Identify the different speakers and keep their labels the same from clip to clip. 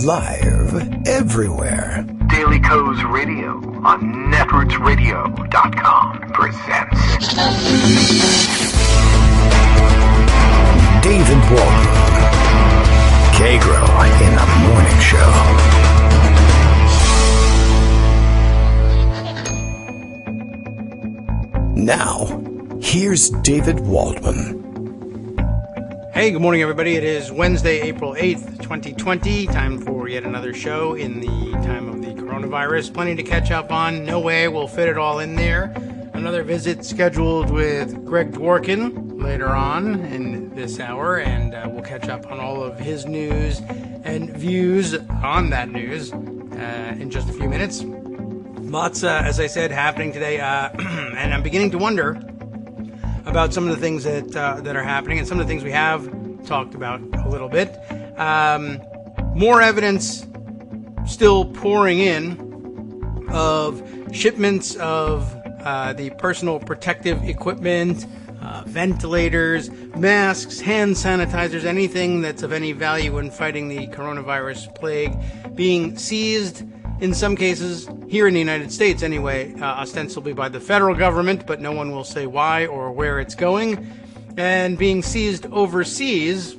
Speaker 1: Live everywhere.
Speaker 2: Daily Co's Radio on netrootsradio.com presents
Speaker 1: David Waldman. Kagro in the Morning Show. Now, here's David Waldman.
Speaker 3: Hey, good morning, everybody. It is Wednesday, April 8th, 2020. Time for yet another show in the time of the coronavirus. Plenty to catch up on. No way we'll fit it all in there. Another visit scheduled with Greg Dworkin later on in this hour, and we'll catch up on all of his news and views on that news in just a few minutes. Lots, as I said, happening today, and I'm beginning to wonder about some of the things that are happening and some of the things we have talked about a little bit. More evidence still pouring in of shipments of the personal protective equipment, ventilators, masks, hand sanitizers, anything that's of any value in fighting the coronavirus plague being seized in some cases, here in the United States anyway, ostensibly by the federal government, but no one will say why or where it's going, and being seized overseas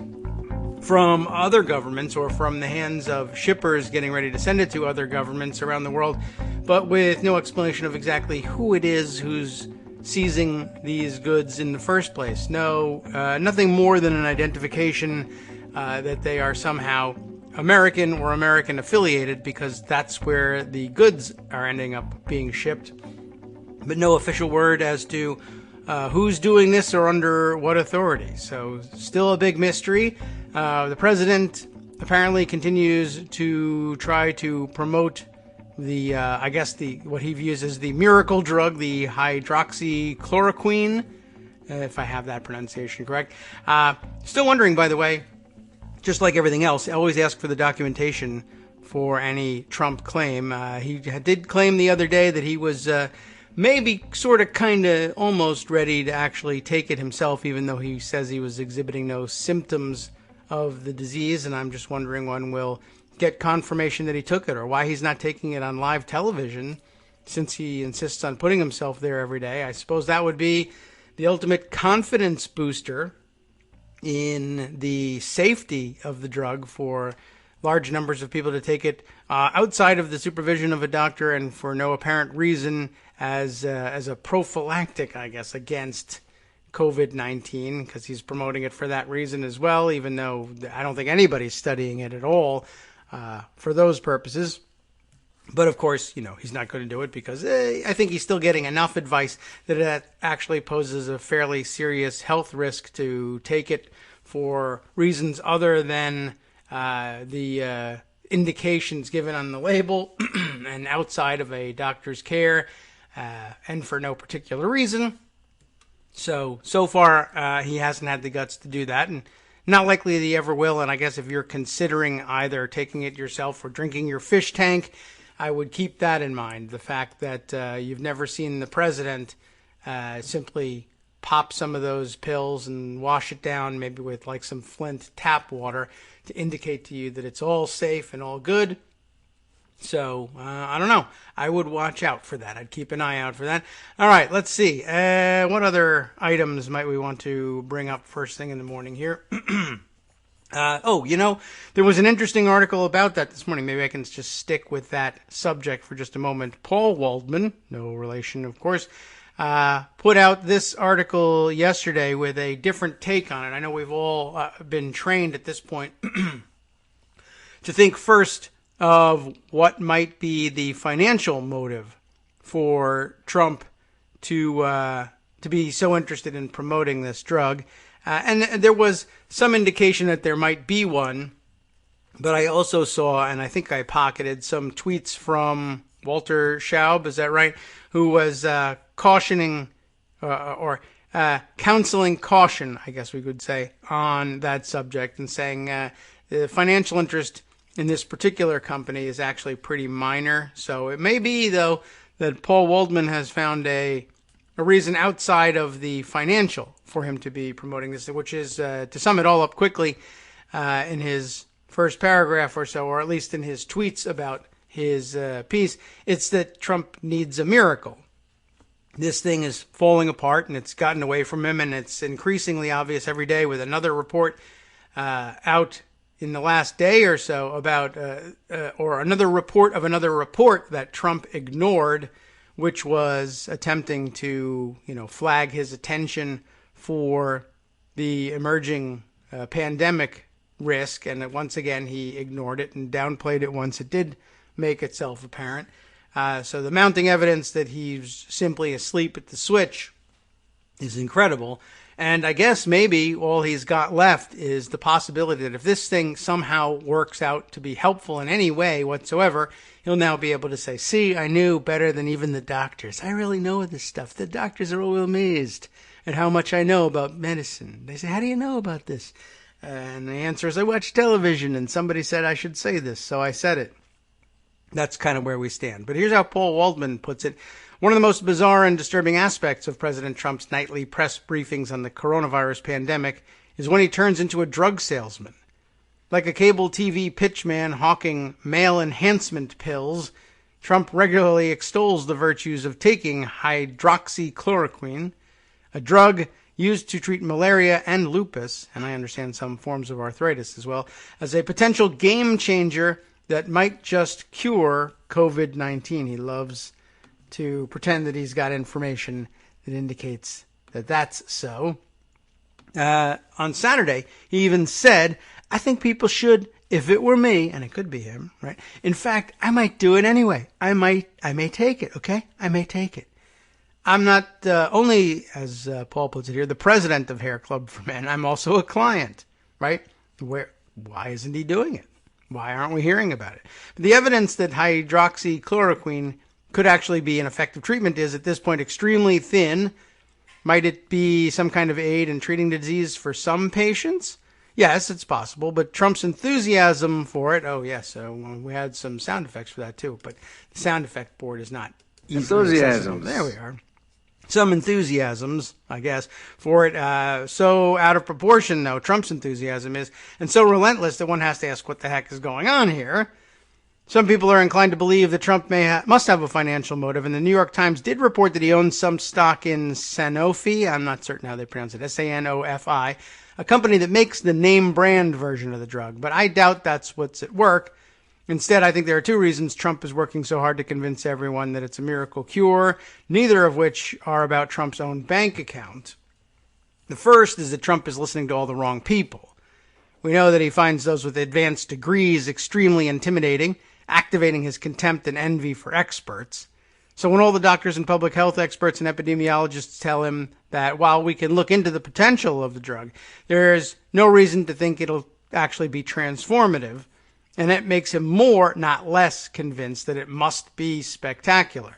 Speaker 3: from other governments or from the hands of shippers getting ready to send it to other governments around the world, but with no explanation of exactly who it is who's seizing these goods in the first place. No, nothing more than an identification that they are somehow American or American affiliated, because that's where the goods are ending up being shipped. But no official word as to who's doing this or under what authority. So still a big mystery. The president apparently continues to try to promote the, what he views as the miracle drug, the hydroxychloroquine, if I have that pronunciation correct. Still wondering, by the way, just like everything else, I always ask for the documentation for any Trump claim. He did claim the other day that he was maybe sort of kind of almost ready to actually take it himself, even though he says he was exhibiting no symptoms of the disease. And I'm just wondering when we'll get confirmation that he took it, or why he's not taking it on live television since he insists on putting himself there every day. I suppose that would be the ultimate confidence booster in the safety of the drug for large numbers of people to take it outside of the supervision of a doctor and for no apparent reason as a prophylactic, I guess, against COVID-19, because he's promoting it for that reason as well, even though I don't think anybody's studying it at all for those purposes. But of course, he's not going to do it because I think he's still getting enough advice that it actually poses a fairly serious health risk to take it for reasons other than the indications given on the label and outside of a doctor's care, and for no particular reason. So far, he hasn't had the guts to do that, and not likely that he ever will. And I guess if you're considering either taking it yourself or drinking your fish tank, I would keep that in mind. The fact that you've never seen the president simply pop some of those pills and wash it down, maybe with like some Flint tap water, to indicate to you that it's all safe and all good. So, I don't know. I would watch out for that. I'd keep an eye out for that. All right, let's see. What other items might we want to bring up first thing in the morning here? There was an interesting article about that this morning. Maybe I can just stick with that subject for just a moment. Paul Waldman, no relation, of course, put out this article yesterday with a different take on it. I know we've all been trained at this point to think first of what might be the financial motive for Trump to be so interested in promoting this drug. And there was some indication that there might be one, but I also saw, and I think I pocketed some tweets from Walter Schaub, is that right, who was cautioning or counseling caution, I guess we could say, on that subject, and saying the financial interest in this particular company is actually pretty minor. So it may be, though, that Paul Waldman has found a reason outside of the financial for him to be promoting this, which is, to sum it all up quickly, in his first paragraph or so, or at least in his tweets about his piece, it's that Trump needs a miracle. This thing is falling apart, and it's gotten away from him, and it's increasingly obvious every day with another report out in the last day or so about, or another report of another report that Trump ignored, which was attempting to, flag his attention for the emerging pandemic risk. And once again, he ignored it and downplayed it once it did make itself apparent. So the mounting evidence that he's simply asleep at the switch is incredible. And I guess maybe all he's got left is the possibility that if this thing somehow works out to be helpful in any way whatsoever, he'll now be able to say, see, I knew better than even the doctors. I really know this stuff. The doctors are all amazed at how much I know about medicine. They say, how do you know about this? And the answer is, I watch television and somebody said I should say this, so I said it. That's kind of where we stand. But here's how Paul Waldman puts it. One of the most bizarre and disturbing aspects of President Trump's nightly press briefings on the coronavirus pandemic is when he turns into a drug salesman. Like a cable TV pitchman hawking male enhancement pills, Trump regularly extols the virtues of taking hydroxychloroquine, a drug used to treat malaria and lupus, and I understand some forms of arthritis as well, as a potential game changer that might just cure COVID-19. He loves to pretend that he's got information that indicates that that's so. On Saturday, he even said, I think people should, if it were me, and it could be him, right? In fact, I might do it anyway. I may take it, okay? I may take it. I'm not only, as Paul puts it here, the president of Hair Club for Men. I'm also a client, right? Why isn't he doing it? Why aren't we hearing about it? But the evidence that hydroxychloroquine could actually be an effective treatment is at this point extremely thin. Might it be some kind of aid in treating the disease for some patients? Yes, it's possible, but Trump's enthusiasm for it, oh yes, we had some sound effects for that too, but the sound effect board is not
Speaker 4: enthusiasms.
Speaker 3: There we are. Some enthusiasms, I guess, for it, so out of proportion, though, Trump's enthusiasm is, and so relentless that one has to ask what the heck is going on here. Some people are inclined to believe that Trump must have a financial motive, and the New York Times did report that he owns some stock in Sanofi. I'm not certain how they pronounce it, Sanofi, a company that makes the name brand version of the drug, but I doubt that's what's at work. Instead, I think there are two reasons Trump is working so hard to convince everyone that it's a miracle cure, neither of which are about Trump's own bank account. The first is that Trump is listening to all the wrong people. We know that he finds those with advanced degrees extremely intimidating, activating his contempt and envy for experts. So when all the doctors and public health experts and epidemiologists tell him that while we can look into the potential of the drug, there's no reason to think it'll actually be transformative, and that makes him more, not less, convinced that it must be spectacular.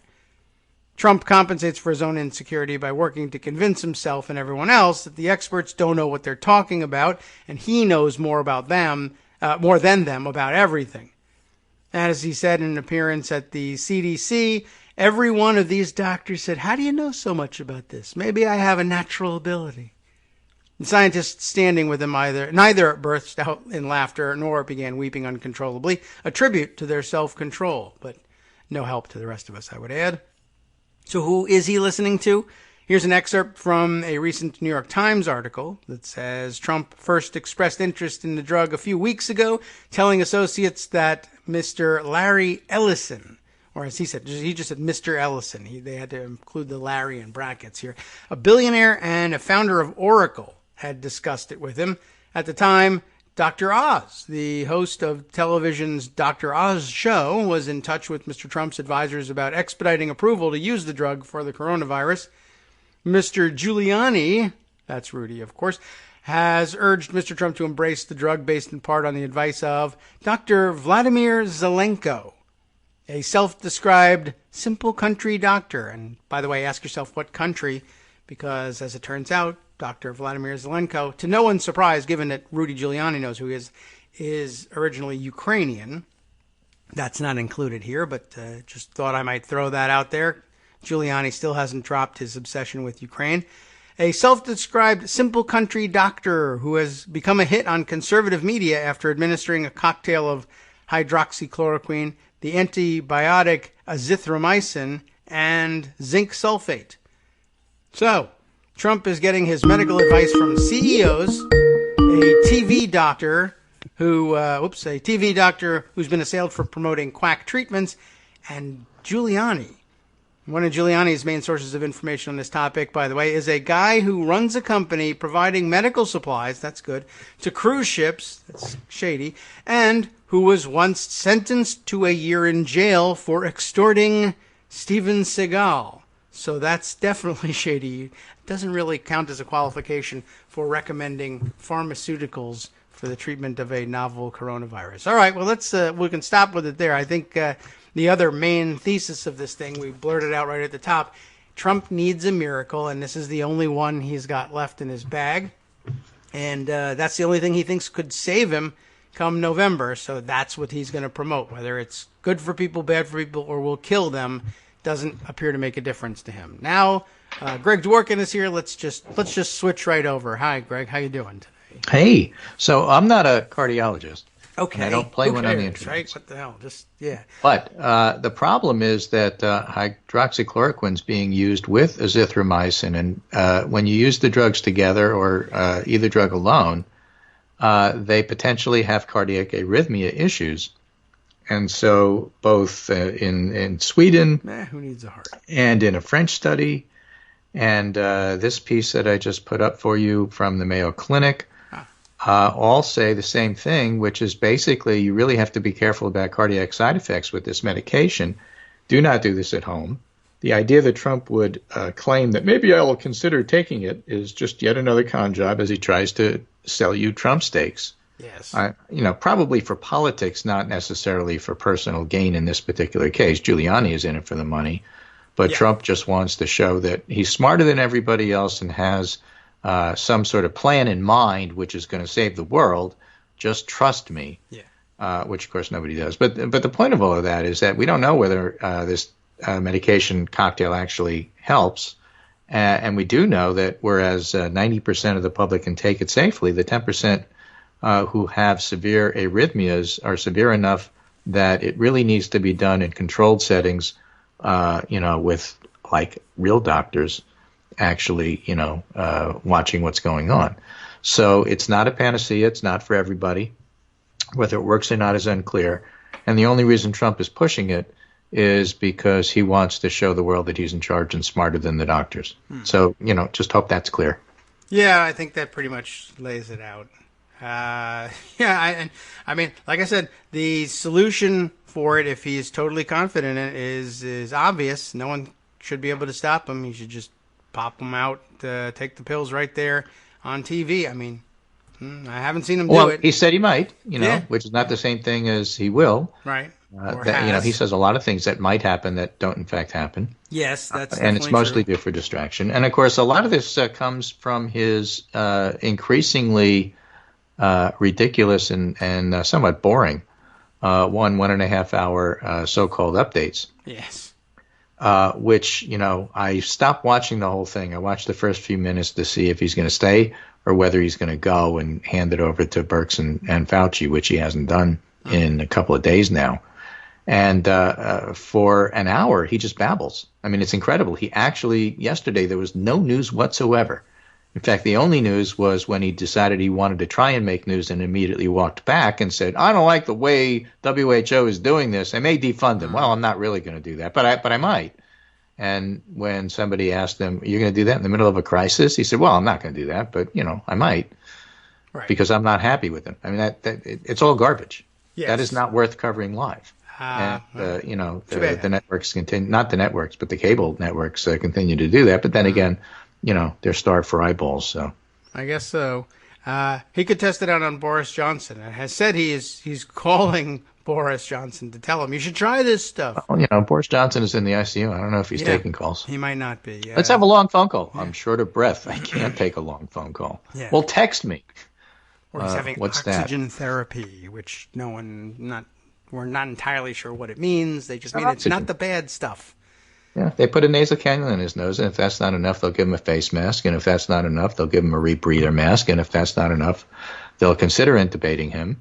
Speaker 3: Trump compensates for his own insecurity by working to convince himself and everyone else that the experts don't know what they're talking about, and he knows more about them, more than them about everything. As he said in an appearance at the CDC, every one of these doctors said, how do you know so much about this? Maybe I have a natural ability. The scientists standing with him neither burst out in laughter nor began weeping uncontrollably, a tribute to their self-control, but no help to the rest of us, I would add. So who is he listening to? Here's an excerpt from a recent New York Times article that says Trump first expressed interest in the drug a few weeks ago, telling associates that Mr. Larry Ellison, or as he said, he just said Mr. Ellison. They had to include the Larry in brackets here. A billionaire and a founder of Oracle had discussed it with him. At the time, Dr. Oz, the host of television's Dr. Oz show, was in touch with Mr. Trump's advisors about expediting approval to use the drug for the coronavirus. Mr. Giuliani, that's Rudy, of course, has urged Mr. Trump to embrace the drug based in part on the advice of Dr. Vladimir Zelenko, a self-described simple country doctor. And by the way, ask yourself what country, because as it turns out, Dr. Vladimir Zelenko, to no one's surprise, given that Rudy Giuliani knows who he is originally Ukrainian. That's not included here, but just thought I might throw that out there. Giuliani still hasn't dropped his obsession with Ukraine. A self-described simple country doctor who has become a hit on conservative media after administering a cocktail of hydroxychloroquine, the antibiotic azithromycin, and zinc sulfate. So, Trump is getting his medical advice from CEOs, a TV doctor who's been assailed for promoting quack treatments, and Giuliani. One of Giuliani's main sources of information on this topic, by the way, is a guy who runs a company providing medical supplies, that's good, to cruise ships, that's shady, and who was once sentenced to a year in jail for extorting Steven Seagal. So that's definitely shady. It doesn't really count as a qualification for recommending pharmaceuticals for the treatment of a novel coronavirus. All right, well, we can stop with it there. I think the other main thesis of this thing, we blurted out right at the top, Trump needs a miracle, and this is the only one he's got left in his bag. And that's the only thing he thinks could save him come November. So that's what he's going to promote. Whether it's good for people, bad for people, or will kill them, doesn't appear to make a difference to him. Now, Greg Dworkin is here. Let's just switch right over. Hi, Greg. How you doing today?
Speaker 4: Hey, so I'm not a cardiologist.
Speaker 3: Okay.
Speaker 4: I don't play one on the internet.
Speaker 3: Right? What the hell? Yeah.
Speaker 4: But the problem is that hydroxychloroquine is being used with azithromycin, and when you use the drugs together or either drug alone, they potentially have cardiac arrhythmia issues. And so both in Sweden
Speaker 3: who needs a heart?
Speaker 4: And in a French study, and this piece that I just put up for you from the Mayo Clinic, all say the same thing, which is basically you really have to be careful about cardiac side effects with this medication. Do not do this at home. The idea that Trump would claim that maybe I will consider taking it is just yet another con job as he tries to sell you Trump steaks.
Speaker 3: Yes.
Speaker 4: Probably for politics, not necessarily for personal gain in this particular case. Giuliani is in it for the money, but Trump just wants to show that he's smarter than everybody else and has some sort of plan in mind, which is going to save the world. Just trust me. Yeah. Which of course nobody does. But the point of all of that is that we don't know whether this medication cocktail actually helps. And we do know that whereas 90% of the public can take it safely, the 10% who have severe arrhythmias are severe enough that it really needs to be done in controlled settings, with like real doctors actually, watching what's going on. So it's not a panacea. It's not for everybody. Whether it works or not is unclear. And the only reason Trump is pushing it is because he wants to show the world that he's in charge and smarter than the doctors. So, just hope that's clear.
Speaker 3: Yeah, I think that pretty much lays it out. I mean, like I said, the solution for it, if he's totally confident in it, is obvious. No one should be able to stop him. He should just pop them out, take the pills right there on TV. I mean, I haven't seen him do it.
Speaker 4: He said he might, which is not the same thing as he will.
Speaker 3: Right.
Speaker 4: He says a lot of things that might happen that don't in fact happen.
Speaker 3: Yes, that's
Speaker 4: and it's mostly due for distraction. And of course, a lot of this comes from his increasingly ridiculous and somewhat boring 1.5 hour so-called updates.
Speaker 3: Yes.
Speaker 4: Which, I stopped watching the whole thing. I watched the first few minutes to see if he's going to stay or whether he's going to go and hand it over to Birx and Fauci, which he hasn't done in a couple of days now. And for an hour, he just babbles. I mean, it's incredible. Yesterday, there was no news whatsoever. In fact, the only news was when he decided he wanted to try and make news and immediately walked back and said, I don't like the way WHO is doing this. I may defund them. Well, I'm not really going to do that, but I might. And when somebody asked him, you're going to do that in the middle of a crisis? He said, well, I'm not going to do that, but, I might. Right. Because I'm not happy with them. I mean, it's all garbage. Yes. That is not worth covering live. The networks continue, not the networks, but the cable networks continue to do that. But then again, they're starved for eyeballs. So
Speaker 3: I guess so. He could test it out on Boris Johnson. And has said he's calling Boris Johnson to tell him you should try this stuff.
Speaker 4: Well, Boris Johnson is in the ICU. I don't know if he's taking calls.
Speaker 3: He might not be. Yeah.
Speaker 4: Let's have a long phone call. Yeah. I'm short of breath. I can't take a long phone call. Yeah. Well, text me.
Speaker 3: Or he's having oxygen therapy, which we're not entirely sure what it means. They just mean it's not the bad stuff.
Speaker 4: Yeah, they put a nasal cannula in his nose, and if that's not enough, they'll give him a face mask, and if that's not enough, they'll give him a rebreather mask, and if that's not enough, they'll consider intubating him.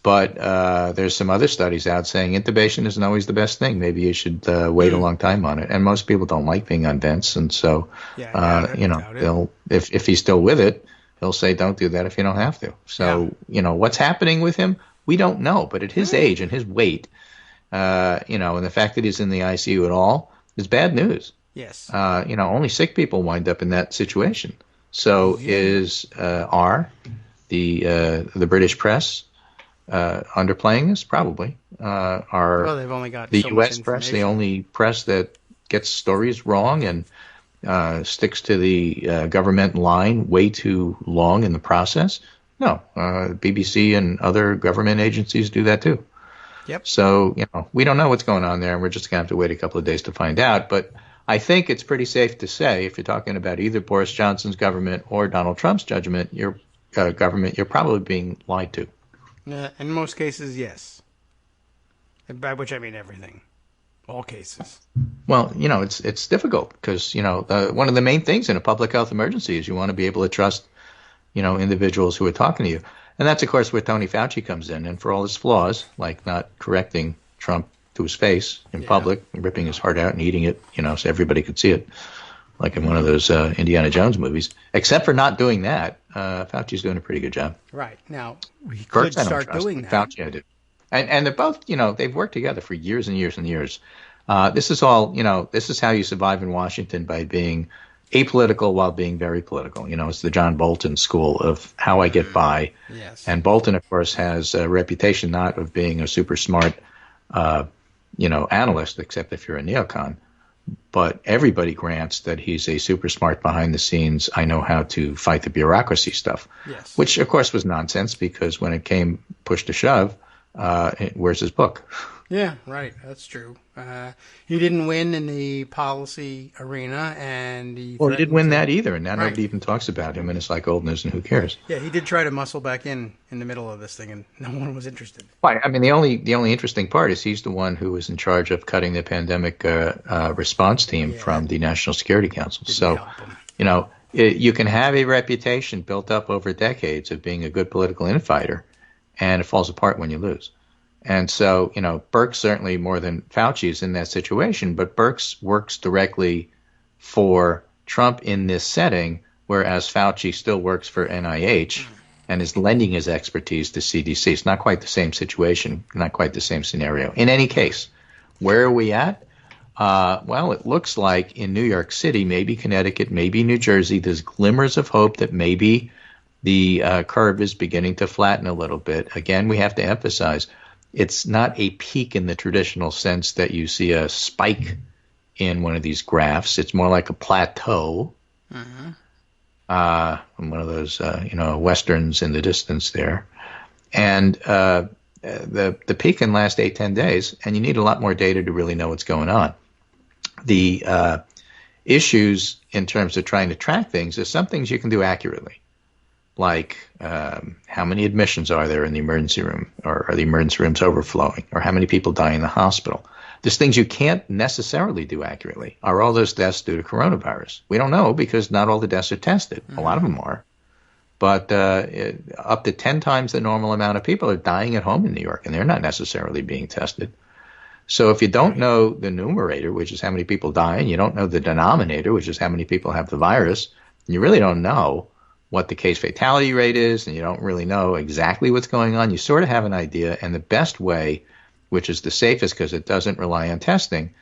Speaker 4: But there's some other studies out saying intubation isn't always the best thing. Maybe you should wait a long time on it. And most people don't like being on vents, and so they'll if he's still with it, he'll say don't do that if you don't have to. So what's happening with him, we don't know. But at his age and his weight, and the fact that he's in the ICU at all is bad news.
Speaker 3: Yes.
Speaker 4: Only sick people wind up in that situation. So are the British press underplaying this? Probably.
Speaker 3: Well, they've only got
Speaker 4: the
Speaker 3: so
Speaker 4: U.S.
Speaker 3: much
Speaker 4: press the
Speaker 3: information.
Speaker 4: only press that gets stories wrong and sticks to the government line way too long in the process? No. BBC and other government agencies do that too.
Speaker 3: Yep.
Speaker 4: So, we don't know what's going on there, and we're just going to have to wait a couple of days to find out. But I think it's pretty safe to say, if you're talking about either Boris Johnson's government or Donald Trump's government, you're probably being lied to.
Speaker 3: In most cases, yes. By which I mean everything. All cases.
Speaker 4: Well, it's difficult because, one of the main things in a public health emergency is you want to be able to trust, individuals who are talking to you. And that's, of course, where Tony Fauci comes in. And for all his flaws, like not correcting Trump to his face in public, and ripping his heart out and eating it, so everybody could see it, like in one of those Indiana Jones movies. Except for not doing that, Fauci's doing a pretty good job.
Speaker 3: Right. Now, he could start doing that.
Speaker 4: Fauci, I do. And they're both, they've worked together for years and years and years. This is all, this is how you survive in Washington, by being apolitical while being very political. It's the John Bolton school of how I get by.
Speaker 3: Yes.
Speaker 4: And Bolton, of course, has a reputation not of being a super smart, analyst, except if you're a neocon. But everybody grants that he's a super smart behind the scenes, I know how to fight the bureaucracy stuff.
Speaker 3: Yes.
Speaker 4: Which, of course, was nonsense, because when it came push to shove, where's his book?
Speaker 3: Yeah, right. That's true. He didn't win in the policy arena, and he
Speaker 4: didn't win that either, and now nobody even talks about him, and it's like old news, and who cares?
Speaker 3: Yeah, he did try to muscle back in the middle of this thing, and no one was interested.
Speaker 4: Right. I mean, the only interesting part is he's the one who was in charge of cutting the pandemic response team from the National Security Council.
Speaker 3: Didn't help him.
Speaker 4: You can have a reputation built up over decades of being a good political infighter, and it falls apart when you lose. And so, Birx certainly more than Fauci is in that situation, but Birx works directly for Trump in this setting, whereas Fauci still works for NIH and is lending his expertise to CDC. It's not quite the same situation, not quite the same scenario. In any case, where are we at? Well, it looks like in New York City, maybe Connecticut, maybe New Jersey, there's glimmers of hope that maybe the curve is beginning to flatten a little bit. Again, we have to emphasize, it's not a peak in the traditional sense that you see a spike in one of these graphs. It's more like a plateau. One of those, westerns in the distance there. And the peak can last 8-10 days, and you need a lot more data to really know what's going on. The issues in terms of trying to track things is some things you can do accurately, like how many admissions are there in the emergency room, or are the emergency rooms overflowing, or how many people die in the hospital. There's things you can't necessarily do accurately. Are all those deaths due to coronavirus? We don't know, because not all the deaths are tested. A lot of them are. But up to 10 times the normal amount of people are dying at home in New York, and they're not necessarily being tested. So if you don't know the numerator, which is how many people die, and you don't know the denominator, which is how many people have the virus, and you really don't know what the case fatality rate is, and you don't really know exactly what's going on, you sort of have an idea. And the best way, which is the safest because it doesn't rely on testing,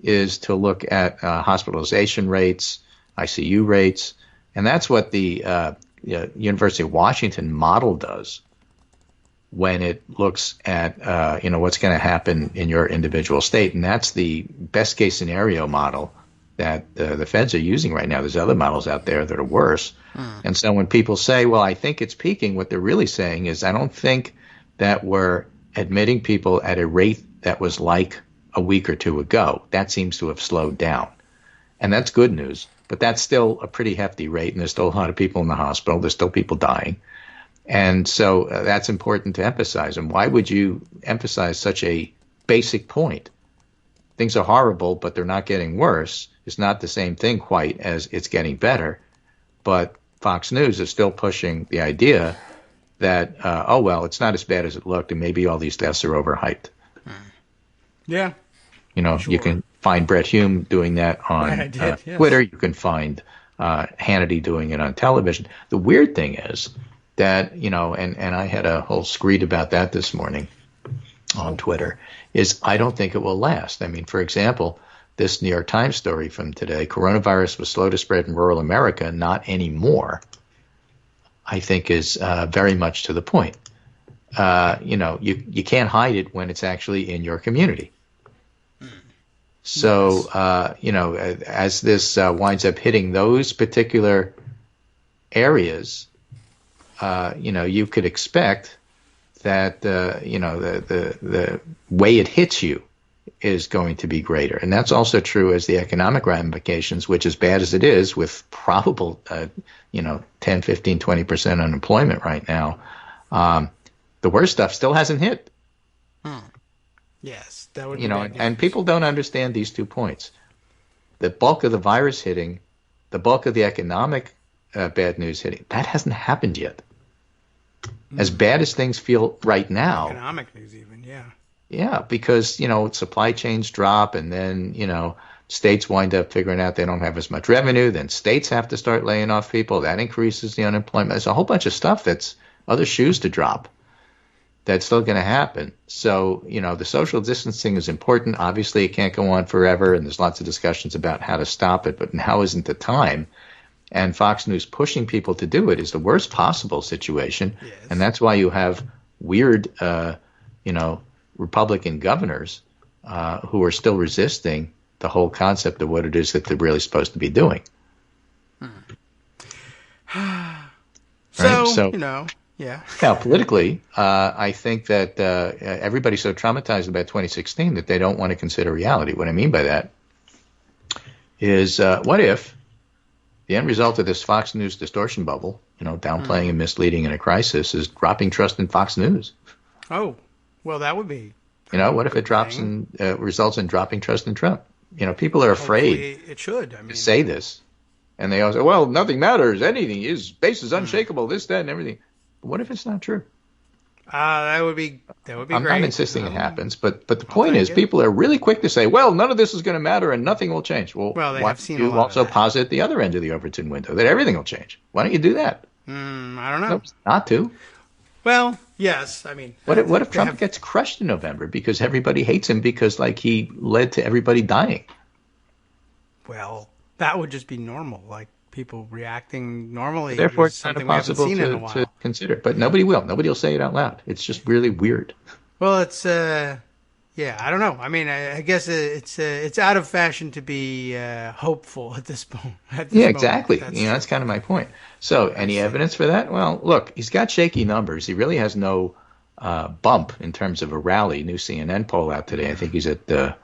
Speaker 4: is to look at hospitalization rates, ICU rates, and that's what the University of Washington model does when it looks at what's going to happen in your individual state, and that's the best case scenario model that the feds are using right now. There's other models out there that are worse. And so when people say, well, I think it's peaking, what they're really saying is, I don't think that we're admitting people at a rate that was like a week or two ago. That seems to have slowed down. And that's good news, but that's still a pretty hefty rate, and there's still a lot of people in the hospital. There's still people dying. And so that's important to emphasize. And why would you emphasize such a basic point things are horrible, but they're not getting worse is not the same thing quite as it's getting better. But Fox News is still pushing the idea that, oh, well, it's not as bad as it looked, and maybe all these deaths are overhyped.
Speaker 3: Yeah.
Speaker 4: You can find Brett Hume doing that on
Speaker 3: yes.
Speaker 4: Twitter. You can find Hannity doing it on television. The weird thing is that, and I had a whole screed about that this morning on Twitter, is I don't think it will last. I mean, for example, this New York Times story from today, coronavirus was slow to spread in rural America, not anymore, I think is very much to the point. You can't hide it when it's actually in your community. So, as this winds up hitting those particular areas, you could expect that, the way it hits you is going to be greater. And that's also true as the economic ramifications, which as bad as it is with probable, 10, 15, 20% unemployment right now, the worst stuff still hasn't hit.
Speaker 3: Yes, that would be
Speaker 4: and people don't understand these 2 points. The bulk of the virus hitting, the bulk of the economic bad news hitting, that hasn't happened yet. As bad as things feel right now.
Speaker 3: Economic news even, yeah.
Speaker 4: Yeah, because, supply chains drop and then, states wind up figuring out they don't have as much revenue. Then states have to start laying off people. That increases the unemployment. There's a whole bunch of stuff that's other shoes to drop. That's still going to happen. So, the social distancing is important. Obviously, it can't go on forever, and there's lots of discussions about how to stop it, but now isn't the time. And Fox News pushing people to do it is the worst possible situation. Yes. And that's why you have weird, Republican governors who are still resisting the whole concept of what it is that they're really supposed to be doing.
Speaker 3: So, yeah.
Speaker 4: Now, politically, I think that everybody's so traumatized about 2016 that they don't want to consider reality. What I mean by that is, what if the end result of this Fox News distortion bubble, downplaying and misleading in a crisis, is dropping trust in Fox News?
Speaker 3: Oh, well, that would be.
Speaker 4: What if it results in dropping trust in Trump? People are afraid.
Speaker 3: Hopefully it should.
Speaker 4: To say this, and they all say, "Well, nothing matters. Anything his base is unshakable. This, that, and everything." What if it's not true?
Speaker 3: That would be great.
Speaker 4: I'm not insisting it happens, but the point is, people are really quick to say, "Well, none of this is going to matter and nothing will change." Well,
Speaker 3: they have seen
Speaker 4: you also posit the other end of the Overton window that everything will change. Why don't you do that?
Speaker 3: I don't know.
Speaker 4: Nope, not to.
Speaker 3: Well, yes. I mean,
Speaker 4: what if Trump gets crushed in November because everybody hates him because he led to everybody dying?
Speaker 3: Well, that would just be normal, like people reacting normally.
Speaker 4: Therefore, it's
Speaker 3: something
Speaker 4: not impossible to consider. But nobody will. Nobody will say it out loud. It's just really weird.
Speaker 3: Well, it's I don't know. I mean, I guess it's out of fashion to be hopeful at this point.
Speaker 4: Exactly. That's kind of my point. So, any evidence for that? Well, look, he's got shaky numbers. He really has no bump in terms of a rally. New CNN poll out today. I think he's at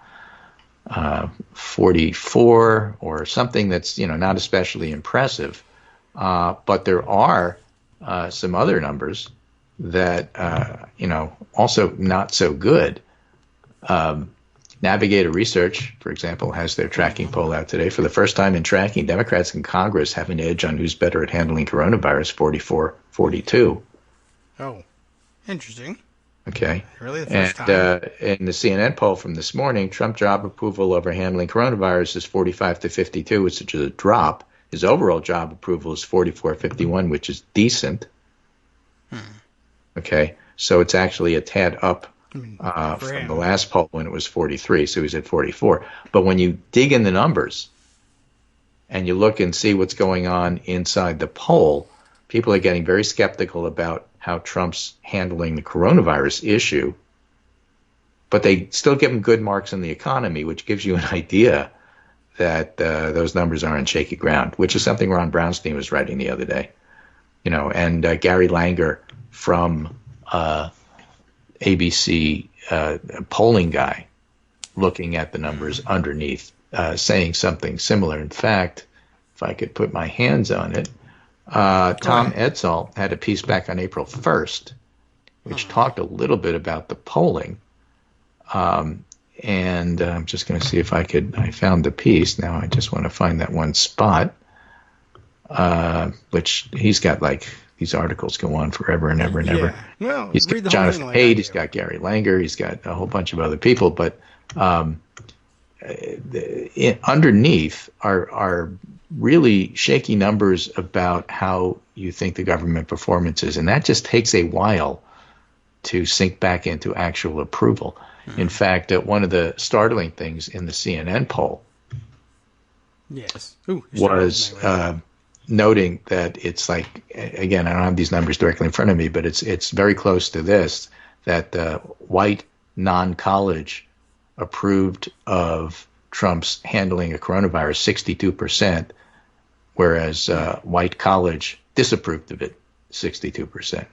Speaker 4: 44 or something that's not especially impressive. But there are some other numbers that also not so good. Navigator Research, for example, has their tracking poll out today. For the first time in tracking, Democrats in Congress have an edge on who's better at handling coronavirus, 44-42.
Speaker 3: Oh, interesting.
Speaker 4: Okay.
Speaker 3: Really, the first time?
Speaker 4: In the CNN poll from this morning, Trump job approval over handling coronavirus is 45-52, which is a drop. His overall job approval is 44-51, which is decent. Okay, so it's actually a tad up from the last poll when it was 43, so he's at 44. But when you dig in the numbers and you look and see what's going on inside the poll, people are getting very skeptical about how Trump's handling the coronavirus issue, but they still give him good marks in the economy, which gives you an idea that those numbers are on shaky ground, which is something Ron Brownstein was writing the other day. And Gary Langer from ABC polling guy looking at the numbers underneath, saying something similar. In fact, if I could put my hands on it, Tom Edsall had a piece back on April 1st, which talked a little bit about the polling. And I'm just going to see if I found the piece. Now I just want to find that one spot, which he's got like these articles go on forever and ever and ever.
Speaker 3: Well,
Speaker 4: he's got Jonathan Haidt, he's got Gary Langer, he's got a whole bunch of other people, but underneath are really shaky numbers about how you think the government performance is, and that just takes a while to sink back into actual approval. In fact, one of the startling things in the CNN poll was noting that it's like, again, I don't have these numbers directly in front of me, but it's very close to this, that white non-college approved of Trump's handling of coronavirus 62%, whereas white college disapproved of it 62%,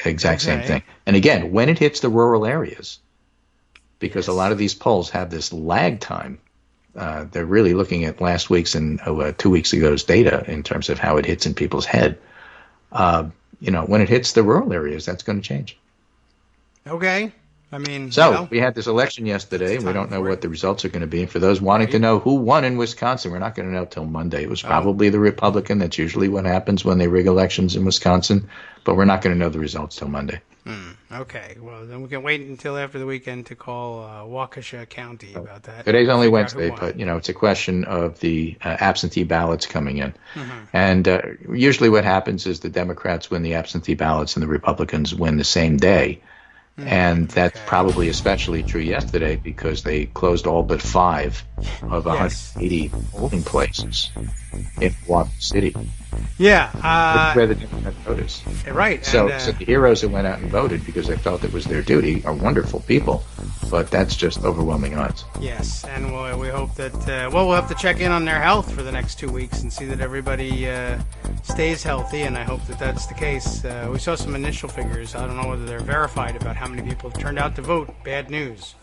Speaker 4: exact same thing. And again, when it hits the rural areas, because a lot of these polls have this lag time. They're really looking at last week's and 2 weeks ago's data in terms of how it hits in people's head. When it hits the rural areas, that's going to change.
Speaker 3: Okay. I mean,
Speaker 4: so we had this election yesterday, and we don't know what the results are going to be. And for those wanting to know who won in Wisconsin, we're not going to know till Monday. It was probably the Republican. That's usually what happens when they rig elections in Wisconsin. But we're not going to know the results till Monday.
Speaker 3: Okay, well, then we can wait until after the weekend to call Waukesha County about that.
Speaker 4: Today's only Wednesday, but, it's a question of the absentee ballots coming in. And usually what happens is the Democrats win the absentee ballots and the Republicans win the same day. And that's probably especially true yesterday because they closed all but 5 of 180 polling places in Milwaukee City.
Speaker 3: Yeah.
Speaker 4: Where the Democrats voted.
Speaker 3: Right.
Speaker 4: So the heroes who went out and voted because they felt it was their duty are wonderful people, but that's just overwhelming odds.
Speaker 3: Yes, and we hope that, we'll have to check in on their health for the next 2 weeks and see that everybody stays healthy, and I hope that that's the case. We saw some initial figures. I don't know whether they're verified about how many people have turned out to vote. Bad news.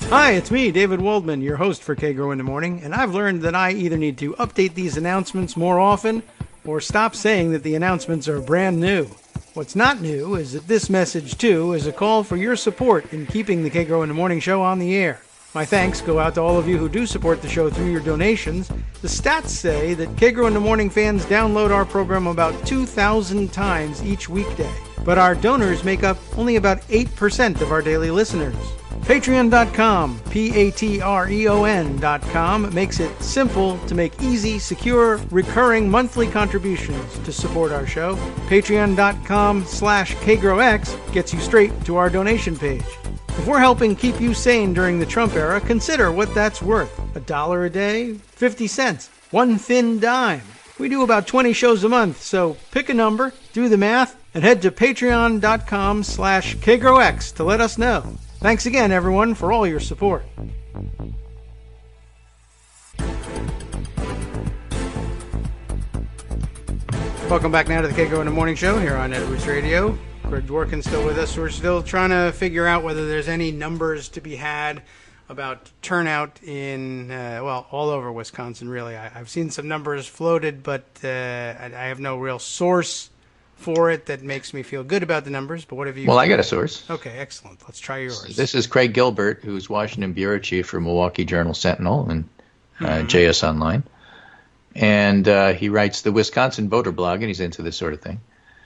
Speaker 3: Hi, it's me, David Waldman, your host for Kagro in the Morning, and I've learned that I either need to update these announcements more often or stop saying that the announcements are brand new. What's not new is that this message, too, is a call for your support in keeping the Kagro in the Morning show on the air. My thanks go out to all of you who do support the show through your donations. The stats say that Kagro in the Morning fans download our program about 2,000 times each weekday, but our donors make up only about 8% of our daily listeners. Patreon.com, Patreon.com, makes it simple to make easy, secure, recurring monthly contributions to support our show. Patreon.com/KagroX gets you straight to our donation page. If we're helping keep you sane during the Trump era, consider what that's worth. $1 a day? 50 cents? One thin dime? We do about 20 shows a month, so pick a number, do the math, and head to Patreon.com/KagroX to let us know. Thanks again, everyone, for all your support. Welcome back now to the Kagro in the Morning Show here on Edwards Radio. Greg Dworkin's still with us. We're still trying to figure out whether there's any numbers to be had about turnout in, all over Wisconsin, really. I've seen some numbers floated, but I have no real source for it that makes me feel good about the numbers. But what have you?
Speaker 4: Well, I got a source.
Speaker 3: Okay, excellent. Let's try yours.
Speaker 4: This is Craig Gilbert, who's Washington bureau chief for Milwaukee Journal Sentinel and JS Online. And he writes the Wisconsin Voter Blog, and he's into this sort of thing.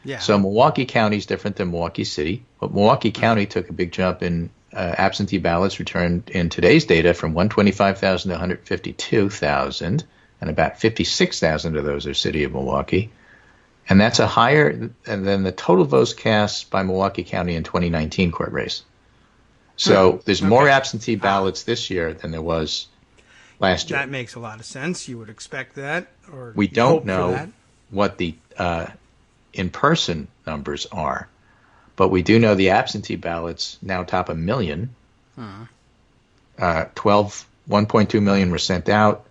Speaker 3: Yeah.
Speaker 4: So Milwaukee County is different than Milwaukee City. But Milwaukee County took a big jump in absentee ballots returned in today's data from 125,000 to 152,000, and about 56,000 of those are City of Milwaukee. And that's a higher than the total votes cast by Milwaukee County in 2019 court race. So there's more absentee ballots this year than there was last year.
Speaker 3: That makes a lot of sense. You would expect that. Or
Speaker 4: we don't know what the in-person numbers are, but we do know the absentee ballots now top 1 million. 1.2 million were sent out.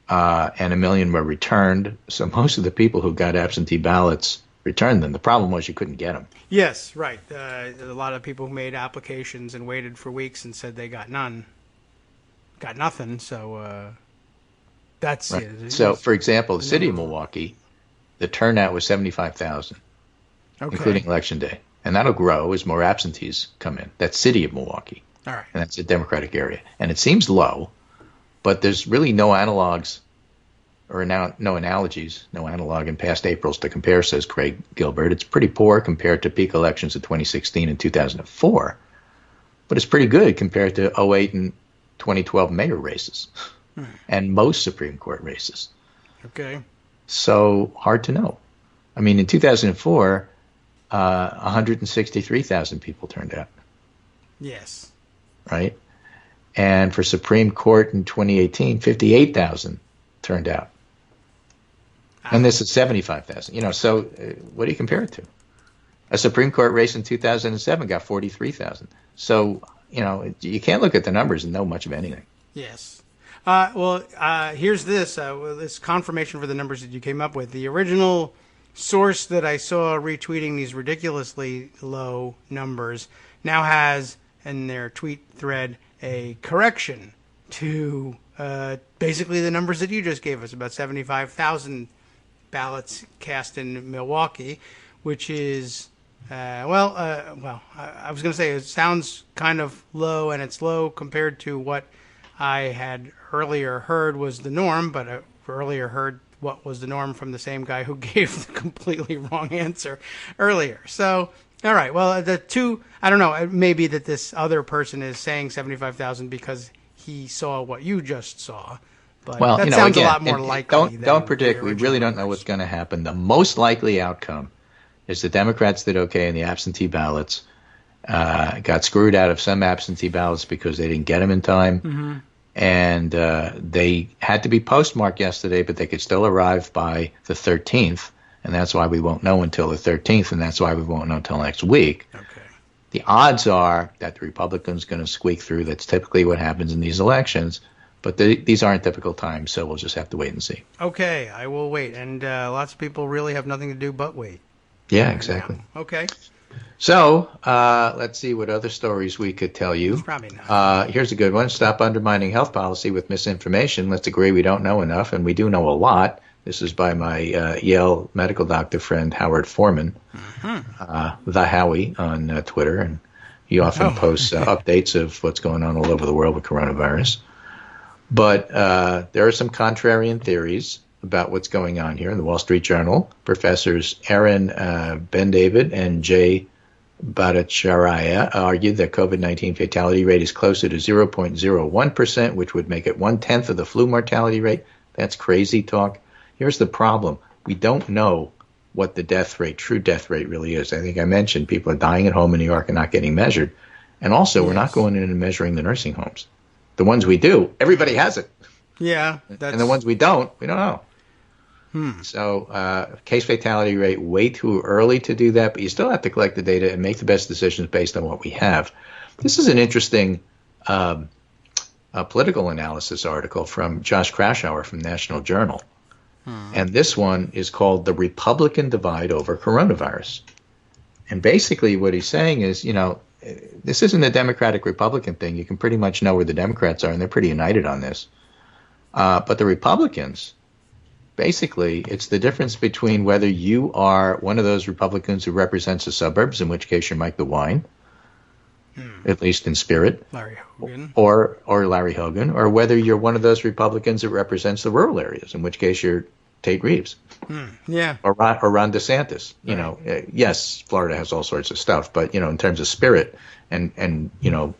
Speaker 4: And 1 million were returned. So most of the people who got absentee ballots returned them. The problem was you couldn't get them.
Speaker 3: Yes, right. A lot of people who made applications and waited for weeks and said they got nothing. So that's
Speaker 4: right. So, for example, the City of Milwaukee, the turnout was 75,000, including Election Day. And that'll grow as more absentees come in. That's City of Milwaukee.
Speaker 3: All right.
Speaker 4: And that's a Democratic area. And it seems low, but there's really no analogs or no analogies, no analog in past Aprils to compare, says Craig Gilbert. It's pretty poor compared to peak elections of 2016 and 2004, but it's pretty good compared to 08 and 2012 mayor races and most Supreme Court races.
Speaker 3: Okay.
Speaker 4: So hard to know. I mean, in 2004, 163,000 people turned out.
Speaker 3: Yes.
Speaker 4: Right? And for Supreme Court in 2018, 58,000 turned out. And this is 75,000. You know, so what do you compare it to? A Supreme Court race in 2007 got 43,000. So, you know, you can't look at the numbers and know much of anything.
Speaker 3: Yes. Here's this confirmation for the numbers that you came up with. The original source that I saw retweeting these ridiculously low numbers now has in their tweet thread a correction to basically the numbers that you just gave us, about 75,000 ballots cast in Milwaukee, which is, I was going to say it sounds kind of low, and it's low compared to what I had earlier heard was the norm, but I earlier heard what was the norm from the same guy who gave the completely wrong answer earlier. So, all right, well, I don't know, it may be that this other person is saying 75,000 because he saw what you just saw. But that sounds
Speaker 4: again,
Speaker 3: a lot more likely.
Speaker 4: Don't predict. We really don't know what's going to happen. The most likely outcome is the Democrats did okay in the absentee ballots, got screwed out of some absentee ballots because they didn't get them in time, and they had to be postmarked yesterday, but they could still arrive by the 13th, and that's why we won't know until the 13th, and that's why we won't know until next week.
Speaker 3: Okay.
Speaker 4: The odds are that the Republicans are going to squeak through. That's typically what happens in these elections. But these aren't typical times, so we'll just have to wait and see.
Speaker 3: Okay, I will wait. And lots of people really have nothing to do but wait.
Speaker 4: Yeah, exactly.
Speaker 3: Now. Okay.
Speaker 4: So let's see what other stories we could tell you.
Speaker 3: It's probably not.
Speaker 4: Here's a good one. Stop undermining health policy with misinformation. Let's agree we don't know enough, and we do know a lot. This is by my Yale medical doctor friend, Howard Foreman, the Howie on Twitter. And he often posts updates of what's going on all over the world with coronavirus. But there are some contrarian theories about what's going on here. In the Wall Street Journal, professors Aaron Ben-David and Jay Bhattacharya argued that COVID-19 fatality rate is closer to 0.01%, which would make it 1/10 of the flu mortality rate. That's crazy talk. Here's the problem. We don't know what the true death rate really is. I think I mentioned people are dying at home in New York and not getting measured. And also, we're not going in and measuring the nursing homes. The ones we do, everybody has it.
Speaker 3: Yeah.
Speaker 4: And the ones we don't know. So case fatality rate, way too early to do that, but you still have to collect the data and make the best decisions based on what we have. This is an interesting political analysis article from Josh Krasauer from National Journal. And this one is called The Republican Divide Over Coronavirus. And basically what he's saying is, this isn't a Democratic-Republican thing. You can pretty much know where the Democrats are, and they're pretty united on this. But the Republicans, basically, it's the difference between whether you are one of those Republicans who represents the suburbs, in which case you're Mike DeWine, at least in spirit,
Speaker 3: Larry Hogan,
Speaker 4: or Larry Hogan, or whether you're one of those Republicans that represents the rural areas, in which case you're Tate Reeves.
Speaker 3: Yeah.
Speaker 4: Or Ron DeSantis. Right. Yes, Florida has all sorts of stuff, but in terms of spirit and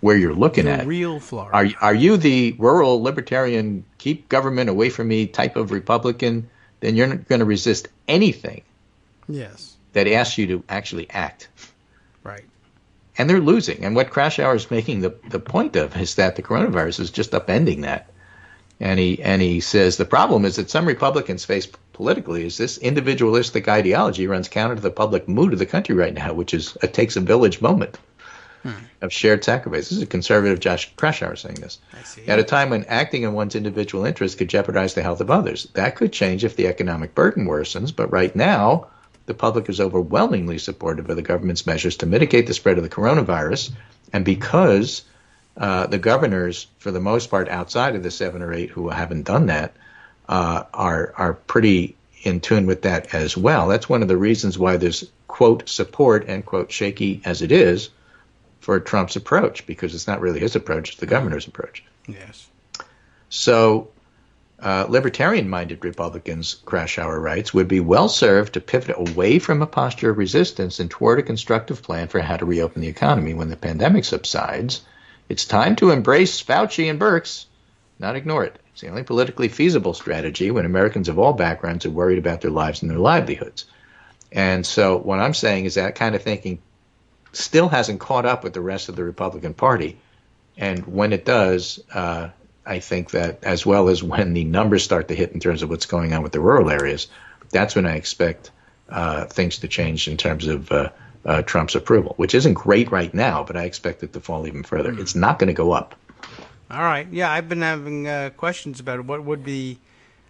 Speaker 4: where you're looking at,
Speaker 3: real Florida.
Speaker 4: Are you the rural libertarian, keep government away from me type of Republican? Then you're not going to resist anything.
Speaker 3: Yes.
Speaker 4: That asks you to actually act.
Speaker 3: Right.
Speaker 4: And they're losing. And what Krasauer is making the point of is that the coronavirus is just upending that. And he says the problem is that some Republicans face politically is this individualistic ideology runs counter to the public mood of the country right now, which is a takes a village moment of shared sacrifice. This is a conservative Josh Krasauer saying this.
Speaker 3: I see.
Speaker 4: At a time when acting in one's individual interests could jeopardize the health of others. That could change if the economic burden worsens, but right now the public is overwhelmingly supportive of the government's measures to mitigate the spread of the coronavirus, and because the governors, for the most part, outside of the 7 or 8 who haven't done that, are pretty in tune with that as well. That's one of the reasons why there's, quote, support, end quote, shaky as it is, for Trump's approach, because it's not really his approach, it's the governor's approach.
Speaker 3: Yes.
Speaker 4: So libertarian-minded Republicans, crash our rights, would be well served to pivot away from a posture of resistance and toward a constructive plan for how to reopen the economy when the pandemic subsides. It's time to embrace Fauci and Birx, not ignore it. It's the only politically feasible strategy when Americans of all backgrounds are worried about their lives and their livelihoods. And so what I'm saying is that kind of thinking still hasn't caught up with the rest of the Republican Party. And when it does, I think that as well as when the numbers start to hit in terms of what's going on with the rural areas, that's when I expect things to change in terms of Trump's approval, which isn't great right now, but I expect it to fall even further. It's not going to go up.
Speaker 3: All right. Yeah, I've been having questions about what would be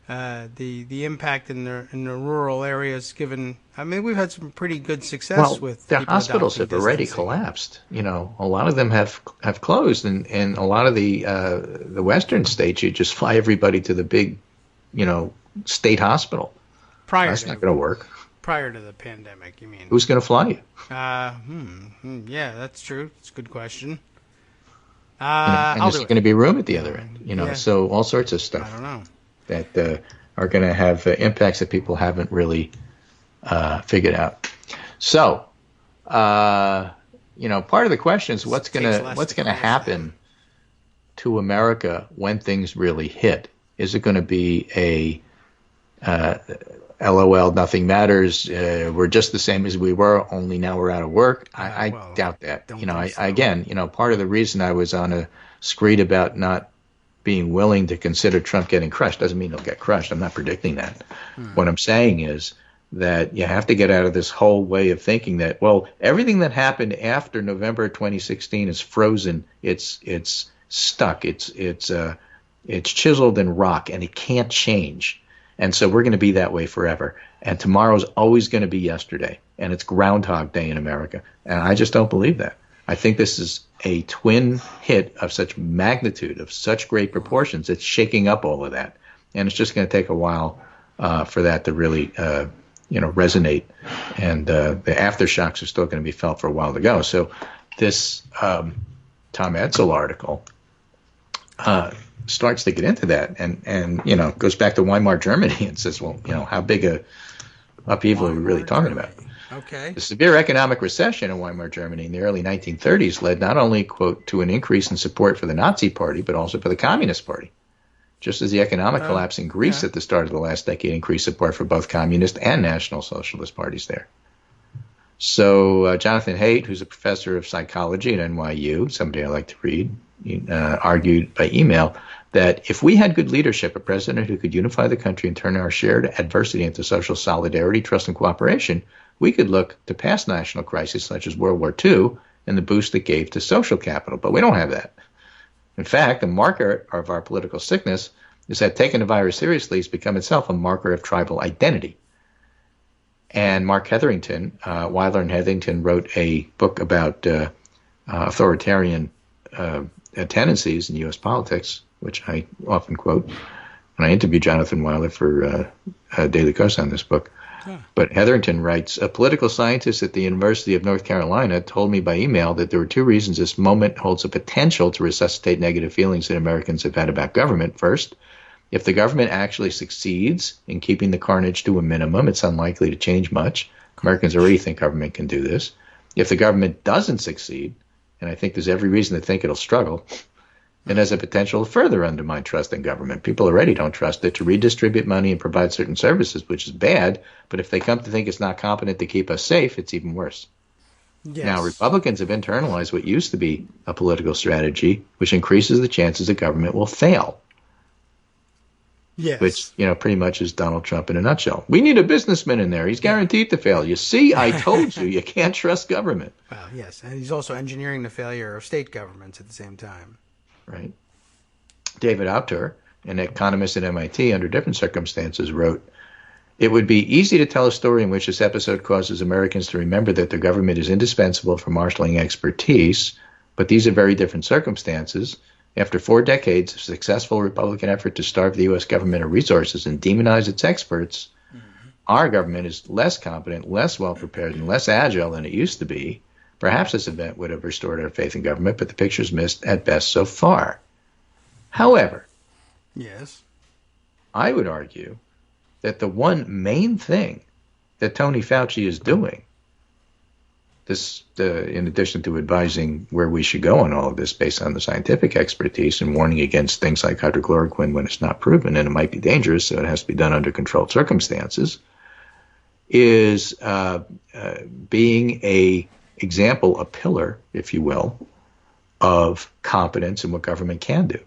Speaker 3: the impact in the rural areas. Given, I mean, we've had some pretty good success with
Speaker 4: their hospitals have already collapsed. You know, a lot of them have closed, and a lot of the western states, you just fly everybody to the big, state hospital. That's not going to work.
Speaker 3: Prior to the pandemic, you mean?
Speaker 4: Who's going to fly you?
Speaker 3: Yeah, that's true. It's a good question.
Speaker 4: And there's going to be room at the other end. So all sorts of stuff.
Speaker 3: I don't know.
Speaker 4: That are going to have impacts that people haven't really figured out. So, part of the question is what's going to happen to America when things really hit? Is it going to be a LOL, nothing matters, we're just the same as we were, only now we're out of work? I doubt that. Part of the reason I was on a screed about not being willing to consider Trump getting crushed doesn't mean he'll get crushed. I'm not predicting that. What I'm saying is that you have to get out of this whole way of thinking that, well, everything that happened after November 2016 is frozen. It's stuck. It's chiseled in rock, and it can't change. And so we're going to be that way forever. And tomorrow's always going to be yesterday. And it's Groundhog Day in America. And I just don't believe that. I think this is a twin hit of such magnitude, of such great proportions. It's shaking up all of that. And it's just going to take a while for that to really, resonate. And the aftershocks are still going to be felt for a while to go. So this Tom Edsel article starts to get into that and goes back to Weimar Germany and says, well, how big a upheaval are we really talking about?
Speaker 3: Okay.
Speaker 4: The severe economic recession in Weimar Germany in the early 1930s led not only, quote, to an increase in support for the Nazi Party, but also for the Communist Party. Just as the economic collapse in Greece at the start of the last decade increased support for both Communist and National Socialist parties there. So Jonathan Haidt, who's a professor of psychology at NYU, somebody I like to read, argued by email that if we had good leadership, a president who could unify the country and turn our shared adversity into social solidarity, trust, and cooperation, we could look to past national crises such as World War II and the boost it gave to social capital. But we don't have that. In fact, the marker of our political sickness is that taking the virus seriously has become itself a marker of tribal identity. And Mark Hetherington, Weiler and Hetherington wrote a book about authoritarian tendencies in U.S. politics, which I often quote. And I interviewed Jonathan Weiler for Daily Kos on this book. Yeah. But Hetherington writes, a political scientist at the University of North Carolina told me by email that there were two reasons this moment holds a potential to resuscitate negative feelings that Americans have had about government. First, if the government actually succeeds in keeping the carnage to a minimum, it's unlikely to change much. Americans already think government can do this. If the government doesn't succeed, and I think there's every reason to think it'll struggle, it has a potential to further undermine trust in government. People already don't trust it to redistribute money and provide certain services, which is bad. But if they come to think it's not competent to keep us safe, it's even worse. Yes. Now, Republicans have internalized what used to be a political strategy, which increases the chances the government will fail.
Speaker 3: Yes.
Speaker 4: Which, pretty much is Donald Trump in a nutshell. We need a businessman in there. He's guaranteed to fail. You see, I told you, you can't trust government.
Speaker 3: Well, yes. And he's also engineering the failure of state governments at the same time.
Speaker 4: Right. David Autor, an economist at MIT under different circumstances, wrote, it would be easy to tell a story in which this episode causes Americans to remember that the government is indispensable for marshaling expertise, but these are very different circumstances. After 4 decades of successful Republican effort to starve the U.S. government of resources and demonize its experts, our government is less competent, less well-prepared, and less agile than it used to be. Perhaps this event would have restored our faith in government, but the picture's missed at best so far. However,
Speaker 3: yes,
Speaker 4: I would argue that the one main thing that Tony Fauci is doing, in addition to advising where we should go on all of this based on the scientific expertise and warning against things like hydrochloroquine when it's not proven and it might be dangerous, so it has to be done under controlled circumstances, is being a example, a pillar, if you will, of competence in what government can do.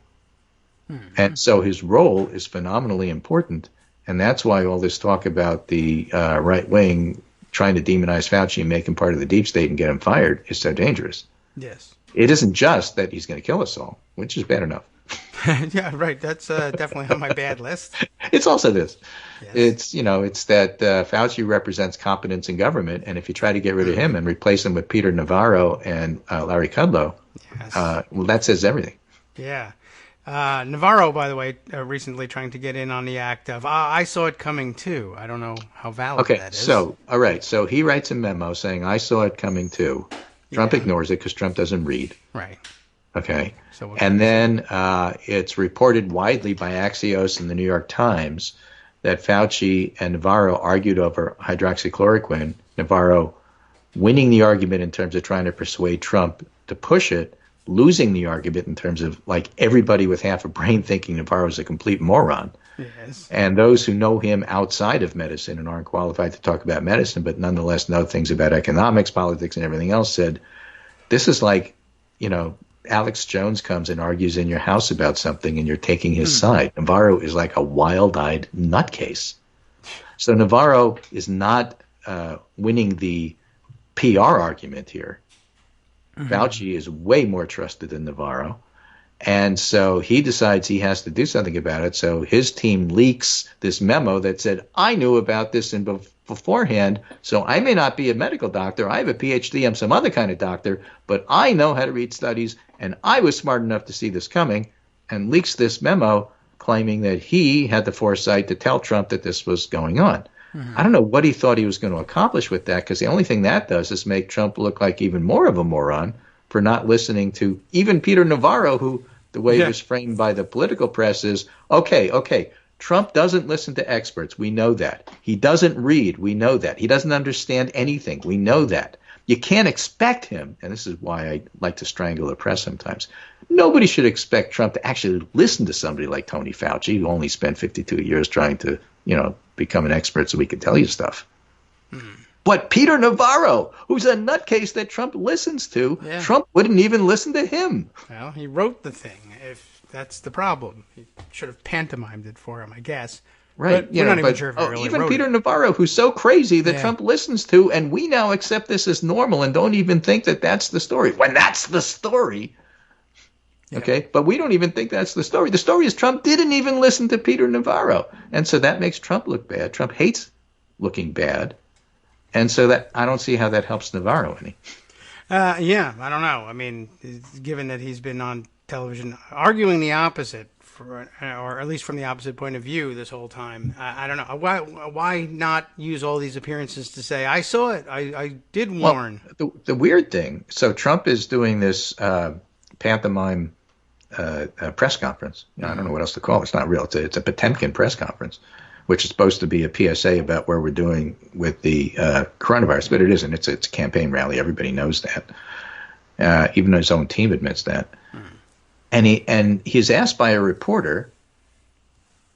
Speaker 4: And so his role is phenomenally important, and that's why all this talk about the right wing trying to demonize Fauci and make him part of the deep state and get him fired is so dangerous.
Speaker 3: yes.
Speaker 4: It isn't just that he's going to kill us all, which is bad enough.
Speaker 3: Yeah, right. That's definitely on my bad list.
Speaker 4: It's also this.
Speaker 3: Yes.
Speaker 4: It's that Fauci represents competence in government, and if you try to get rid of him and replace him with Peter Navarro and Larry Kudlow,
Speaker 3: Yes.
Speaker 4: well, that says everything.
Speaker 3: Yeah. Navarro, by the way, recently trying to get in on the act of, I saw it coming too. I don't know how valid
Speaker 4: Okay,
Speaker 3: that is.
Speaker 4: so, all right. So he writes a memo saying, I saw it coming too. Trump ignores it because Trump doesn't read.
Speaker 3: Right.
Speaker 4: Okay.
Speaker 3: So
Speaker 4: And then it's reported widely by Axios and the New York Times that Fauci and Navarro argued over hydroxychloroquine, Navarro winning the argument in terms of trying to persuade Trump to push it, losing the argument in terms of like everybody with half a brain thinking Navarro is a complete moron.
Speaker 3: Yes.
Speaker 4: And those who know him outside of medicine and aren't qualified to talk about medicine, but nonetheless know things about economics, politics, and everything else, said, this is like, Alex Jones comes and argues in your house about something and you're taking his side. Navarro is like a wild-eyed nutcase. So Navarro is not winning the PR argument here. Fauci is way more trusted than Navarro. And so he decides he has to do something about it. So his team leaks this memo that said, I knew about this beforehand, so I may not be a medical doctor. I have a PhD. I'm some other kind of doctor, but I know how to read studies, and I was smart enough to see this coming, and leaks this memo claiming that he had the foresight to tell Trump that this was going on. I don't know what he thought he was going to accomplish with that, because the only thing that does is make Trump look like even more of a moron for not listening to even Peter Navarro, who the way it was framed by the political press is, okay, Trump doesn't listen to experts. We know that. He doesn't read. We know that. He doesn't understand anything. We know that. You can't expect him, and this is why I like to strangle the press sometimes, nobody should expect Trump to actually listen to somebody like Tony Fauci, who only spent 52 years trying to, become an expert so we can tell you stuff. But Peter Navarro, who's a nutcase that Trump listens to, Trump wouldn't even listen to him.
Speaker 3: Well, he wrote the thing, if that's the problem. He should have pantomimed it for him, I guess.
Speaker 4: Right.
Speaker 3: But we're not even sure if he really
Speaker 4: even
Speaker 3: wrote
Speaker 4: Peter
Speaker 3: it.
Speaker 4: Navarro, who's so crazy that Trump listens to, and we now accept this as normal and don't even think that that's the story. When that's the story. Okay, but we don't even think that's the story. The story is Trump didn't even listen to Peter Navarro. And so that makes Trump look bad. Trump hates looking bad. And so that I don't see how that helps Navarro any.
Speaker 3: I don't know. I mean, given that he's been on television arguing the opposite, or at least from the opposite point of view this whole time, I don't know. Why not use all these appearances to say, I saw it, I did warn?
Speaker 4: Well, the weird thing, so Trump is doing this pantomime press conference. I don't know what else to call it. It's not real. It's a Potemkin press conference, which is supposed to be a PSA about where we're doing with the coronavirus, but it isn't. It's a campaign rally. Everybody knows that. Even his own team admits that. And he's asked by a reporter,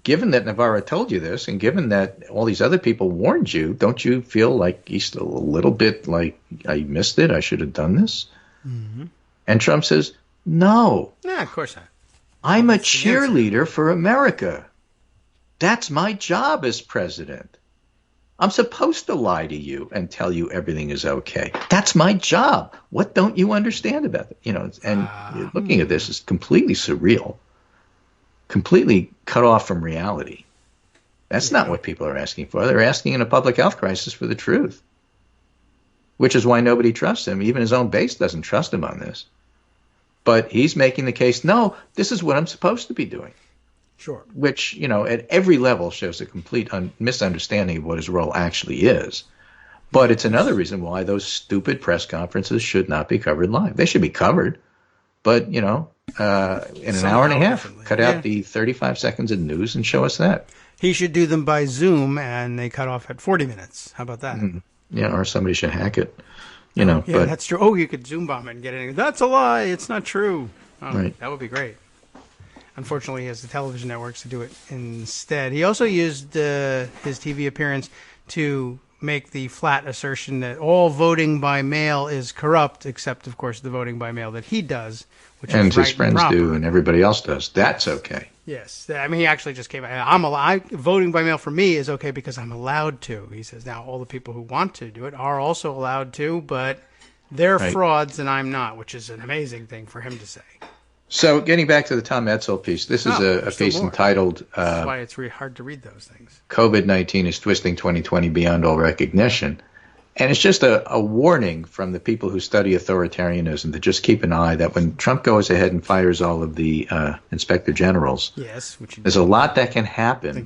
Speaker 4: given that Navarro told you this, and given that all these other people warned you, don't you feel like he's still a little bit like, I missed it, I should have done this? And Trump says, no.
Speaker 3: Yeah, of course not.
Speaker 4: I'm a cheerleader for America. That's my job as president. I'm supposed to lie to you and tell you everything is okay. That's my job. What don't you understand about it? And looking at this is completely surreal, completely cut off from reality. That's not what people are asking for. They're asking in a public health crisis for the truth, which is why nobody trusts him. Even his own base doesn't trust him on this. But he's making the case, no, this is what I'm supposed to be doing.
Speaker 3: Sure. Which,
Speaker 4: at every level shows a complete misunderstanding of what his role actually is. But it's another reason why those stupid press conferences should not be covered live. They should be covered, but, in an hour and a half, cut out the 35 seconds of news and show us that.
Speaker 3: He should do them by Zoom, and they cut off at 40 minutes. How about that?
Speaker 4: Yeah, or somebody should hack it.
Speaker 3: Yeah,
Speaker 4: but
Speaker 3: that's true. Oh, you could Zoom bomb it and get it. That's a lie. It's not true. Oh,
Speaker 4: right.
Speaker 3: That would be great. Unfortunately, he has the television networks to do it instead. He also used his TV appearance to make the flat assertion that all voting by mail is corrupt, except, of course, the voting by mail that he does, which
Speaker 4: and
Speaker 3: is
Speaker 4: his
Speaker 3: right
Speaker 4: friends
Speaker 3: and
Speaker 4: do, and everybody else does. That's okay.
Speaker 3: Yes, I mean, he actually just came out. Voting by mail for me is okay because I'm allowed to. He says now all the people who want to do it are also allowed to, but they're frauds and I'm not, which is an amazing thing for him to say.
Speaker 4: So, getting back to the Tom Edsall piece, this is a piece entitled
Speaker 3: That's why it's really hard to read those things.
Speaker 4: COVID-19 is twisting 2020 beyond all recognition. And it's just a warning from the people who study authoritarianism to just keep an eye that when Trump goes ahead and fires all of the inspector generals, there's a lot that can happen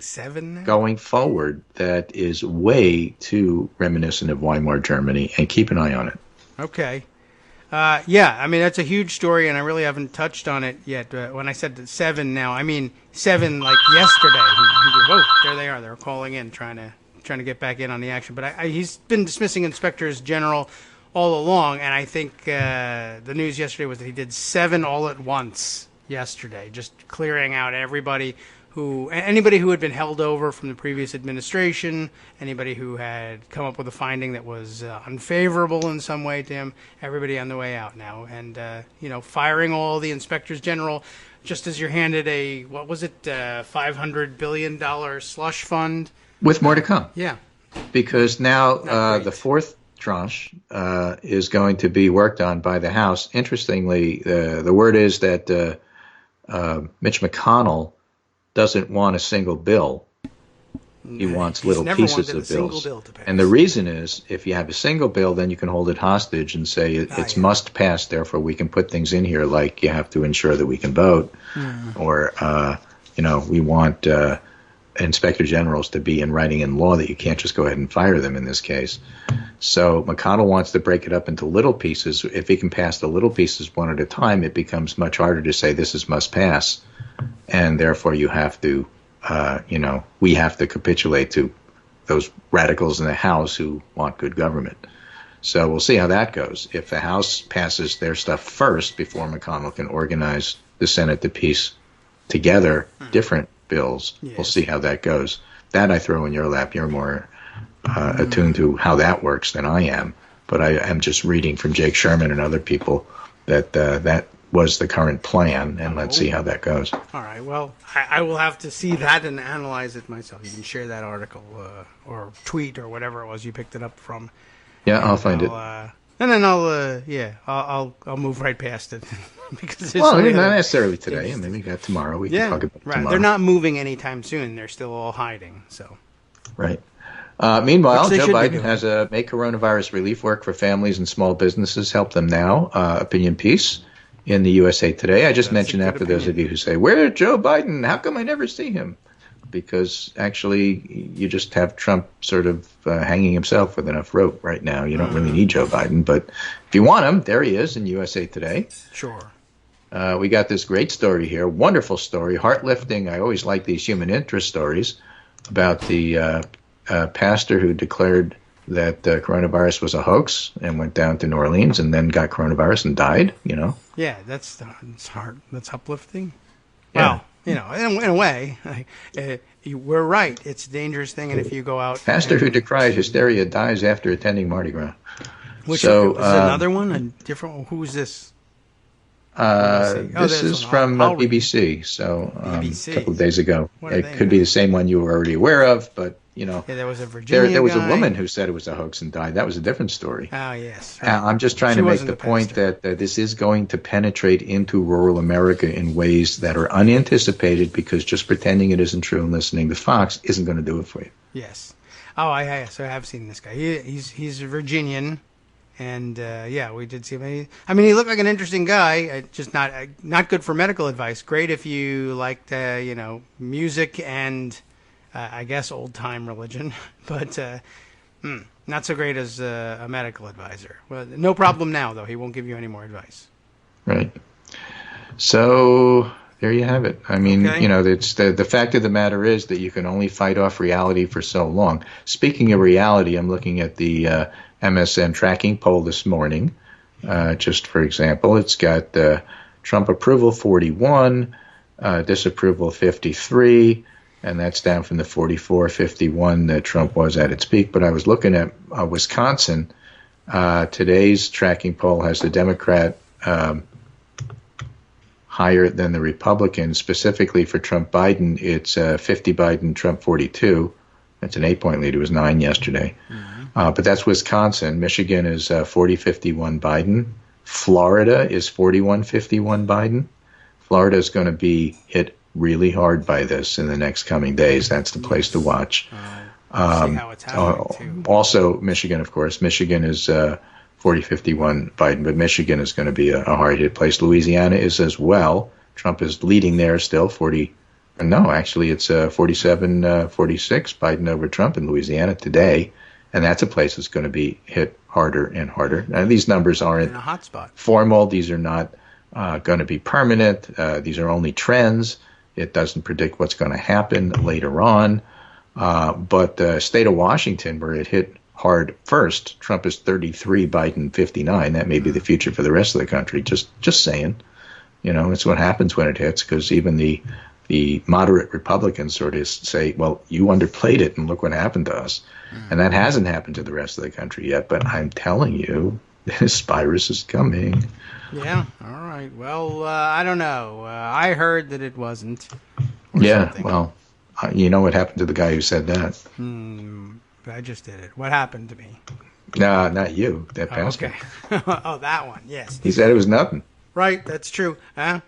Speaker 4: going forward that is way too reminiscent of Weimar Germany, and keep an eye on it.
Speaker 3: Okay. Yeah, I mean, that's a huge story, and I really haven't touched on it yet. When I said 7 now, I mean 7 like yesterday. Whoa, there they are. They're calling in, trying to get back in on the action. But he's been dismissing inspectors general all along, and I think the news yesterday was that he did 7 all at once yesterday, just clearing out anybody who had been held over from the previous administration, anybody who had come up with a finding that was unfavorable in some way to him, everybody on the way out now. And, firing all the inspectors general just as you're handed $500 billion slush fund.
Speaker 4: With more to come.
Speaker 3: Yeah.
Speaker 4: Because now the fourth tranche is going to be worked on by the House. Interestingly, the word is that Mitch McConnell doesn't want a single bill. He wants little pieces of bills. And the reason is, if you have a single bill, then you can hold it hostage and say it's must pass, therefore we can put things in here like you have to ensure that we can vote. Or, we want inspector generals to be in writing in law that you can't just go ahead and fire them in this case. So McConnell wants to break it up into little pieces. If he can pass the little pieces one at a time, it becomes much harder to say this is must pass. And therefore you have to, we have to capitulate to those radicals in the House who want good government. So we'll see how that goes. If the House passes their stuff first before McConnell can organize the Senate to piece together different bills, we'll see how that goes. That I throw in your lap. You're more attuned to how that works than I am. But I am just reading from Jake Sherman and other people that that was the current plan, and let's see how that goes.
Speaker 3: All right. Well, I will have to see that and analyze it myself. You can share that article or tweet or whatever it was you picked it up from.
Speaker 4: Yeah, I'll find it.
Speaker 3: And then I'll move right past it because
Speaker 4: not necessarily today. I mean, we got tomorrow. We can talk about it tomorrow.
Speaker 3: They're not moving anytime soon. They're still all hiding. So.
Speaker 4: Right. Meanwhile, Joe Biden has a Make Coronavirus Relief Work for Families and Small Businesses Help Them Now opinion piece in the USA Today. I just mentioned that for those of you who say, where's Joe Biden? How come I never see him? Because actually you just have Trump sort of hanging himself with enough rope right now. You don't really need Joe Biden. But if you want him, there he is in USA Today.
Speaker 3: Sure.
Speaker 4: We got this great story here, wonderful story, heart-lifting. I always like these human interest stories about the pastor who declared that coronavirus was a hoax and went down to New Orleans and then got coronavirus and died,
Speaker 3: Yeah, that's hard. That's uplifting. Yeah. Well, in a way, we're right. It's a dangerous thing, and if you go out...
Speaker 4: Pastor who decried hysteria dies after attending Mardi Gras.
Speaker 3: Which is another one? A different one? Who's this?
Speaker 4: This is from BBC, BBC. A couple of days ago. It could be the same one you were already aware of, but,
Speaker 3: there was a Virginia
Speaker 4: there was
Speaker 3: guy.
Speaker 4: a woman who said it was a hoax and died. That was a different story.
Speaker 3: Oh, yes.
Speaker 4: Right. I'm just trying to make the point that this is going to penetrate into rural America in ways that are unanticipated, because just pretending it isn't true and listening to Fox isn't going to do it for you.
Speaker 3: Yes. Oh, so I have seen this guy. He's a Virginian. And, we did see him. He looked like an interesting guy, just not good for medical advice. Great if you liked, music and, I guess, old-time religion. But Not so great as a medical advisor. Well, no problem now, though. He won't give you any more advice.
Speaker 4: Right. So there you have it. I mean,
Speaker 3: Okay.
Speaker 4: it's the fact of the matter is that you can only fight off reality for so long. Speaking of reality, I'm looking at the MSN tracking poll this morning. Just for example, it's got Trump approval 41, disapproval 53, and that's down from the 44-51 that Trump was at its peak. But I was looking at Wisconsin. Today's tracking poll has the Democrat higher than the Republican. Specifically for Trump-Biden, it's 50 Biden, Trump 42. That's an 8-point lead. It was 9 yesterday. But that's Wisconsin. Michigan is 40-51 Biden. Florida is 41-51 Biden. Florida is going to be hit really hard by this in the next coming days. That's the place to watch.
Speaker 3: See how it's happening, too.
Speaker 4: Also, Michigan, of course. Michigan is 40-51 Biden, but Michigan is going to be a hard-hit place. Louisiana is as well. Trump is leading there still, 40. No, actually, it's 47-46 Biden over Trump in Louisiana today, and that's a place that's going to be hit harder and harder. Now, these numbers aren't
Speaker 3: in a hot spot.
Speaker 4: Formal. These are not going to be permanent. These are only trends. It doesn't predict what's going to happen later on. But the state of Washington, where it hit hard first, Trump is 33, Biden 59. That may be the future for the rest of the country. Just saying. It's what happens when it hits, because even the moderate Republicans sort of say, well, you underplayed it and look what happened to us. And that hasn't happened to the rest of the country yet. But I'm telling you, this virus is coming.
Speaker 3: Yeah. All right. Well, I don't know. I heard that it wasn't.
Speaker 4: Yeah.
Speaker 3: Something.
Speaker 4: Well, you know what happened to the guy who said that?
Speaker 3: I just did it. What happened to me?
Speaker 4: No, not you. That pastor.
Speaker 3: Okay. Oh, that one. Yes.
Speaker 4: He said it was nothing.
Speaker 3: Right. That's true. Well,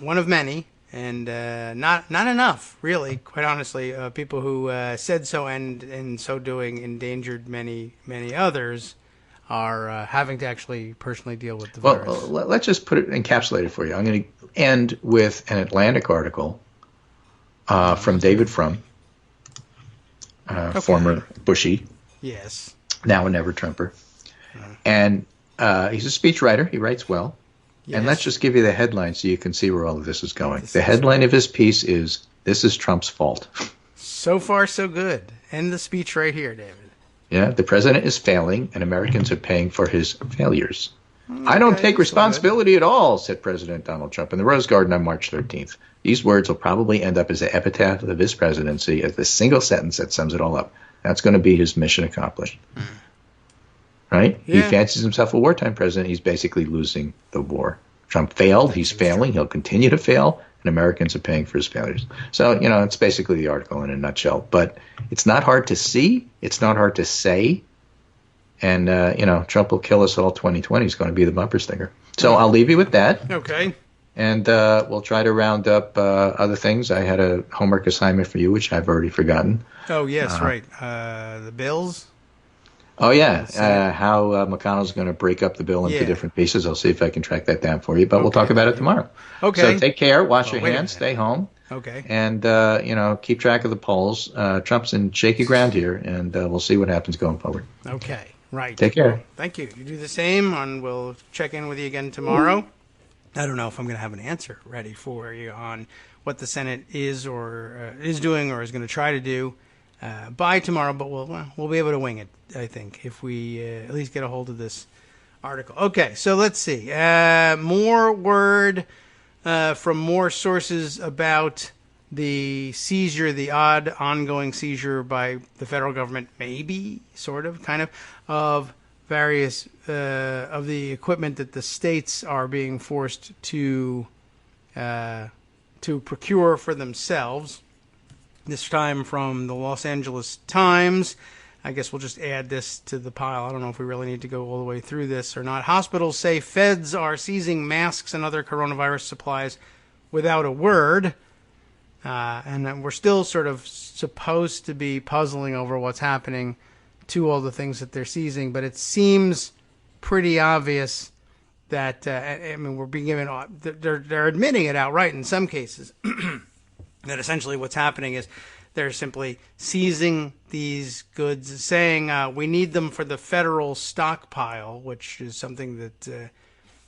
Speaker 3: one of many. And not enough, really, quite honestly. People who said so and in so doing endangered many others are having to actually personally deal with the virus.
Speaker 4: Well, let's just encapsulate it for you. I'm going to end with an Atlantic article from David Frum, former Bushy,
Speaker 3: yes,
Speaker 4: now a never Trumper. And he's a speechwriter. He writes well.
Speaker 3: yes.
Speaker 4: And let's just give you the headline so you can see where all of this is going. The headline of his piece is, "This is Trump's fault."
Speaker 3: So far, so good. End the speech right here, David.
Speaker 4: Yeah, the president is failing, and Americans are paying for his failures. I don't take responsibility at all, said President Donald Trump in the Rose Garden on March 13th. These words will probably end up as the epitaph of his presidency, as the single sentence that sums it all up. That's going to be his mission accomplished. Right?
Speaker 3: Yeah.
Speaker 4: He fancies himself a wartime president. He's basically losing the war. Trump failed. He's failing. He'll continue to fail. And Americans are paying for his failures. So, it's basically the article in a nutshell. But it's not hard to see. It's not hard to say. And, Trump will kill us all 2020 is going to be the bumper sticker. So I'll leave you with that.
Speaker 3: Okay.
Speaker 4: And we'll try to round up other things. I had a homework assignment for you, which I've already forgotten.
Speaker 3: Oh, yes, right. The bills?
Speaker 4: Oh, yeah. How McConnell's going to break up the bill into different pieces. I'll see if I can track that down for you. But we'll talk about it tomorrow.
Speaker 3: Okay.
Speaker 4: So take care. Wash your hands. Stay home.
Speaker 3: Okay.
Speaker 4: And, keep track of the polls. Trump's in shaky ground here, and we'll see what happens going forward.
Speaker 3: Okay. Right.
Speaker 4: Take care.
Speaker 3: Well, thank you. You do the same, and we'll check in with you again tomorrow. I don't know if I'm going to have an answer ready for you on what the Senate is or is doing or is going to try to do by tomorrow, but we'll be able to wing it, I think, if we at least get a hold of this article. Okay, so let's see. More word from more sources about the seizure, the odd ongoing seizure by the federal government, maybe, sort of, kind of various of the equipment that the states are being forced to procure for themselves. This time from the Los Angeles Times. I guess we'll just add this to the pile. I don't know if we really need to go all the way through this or not. Hospitals say feds are seizing masks and other coronavirus supplies without a word. And we're still sort of supposed to be puzzling over what's happening to all the things that they're seizing. But it seems pretty obvious that, we're being given, they're admitting it outright in some cases. That essentially what's happening is They're simply seizing these goods, saying we need them for the federal stockpile, which is something that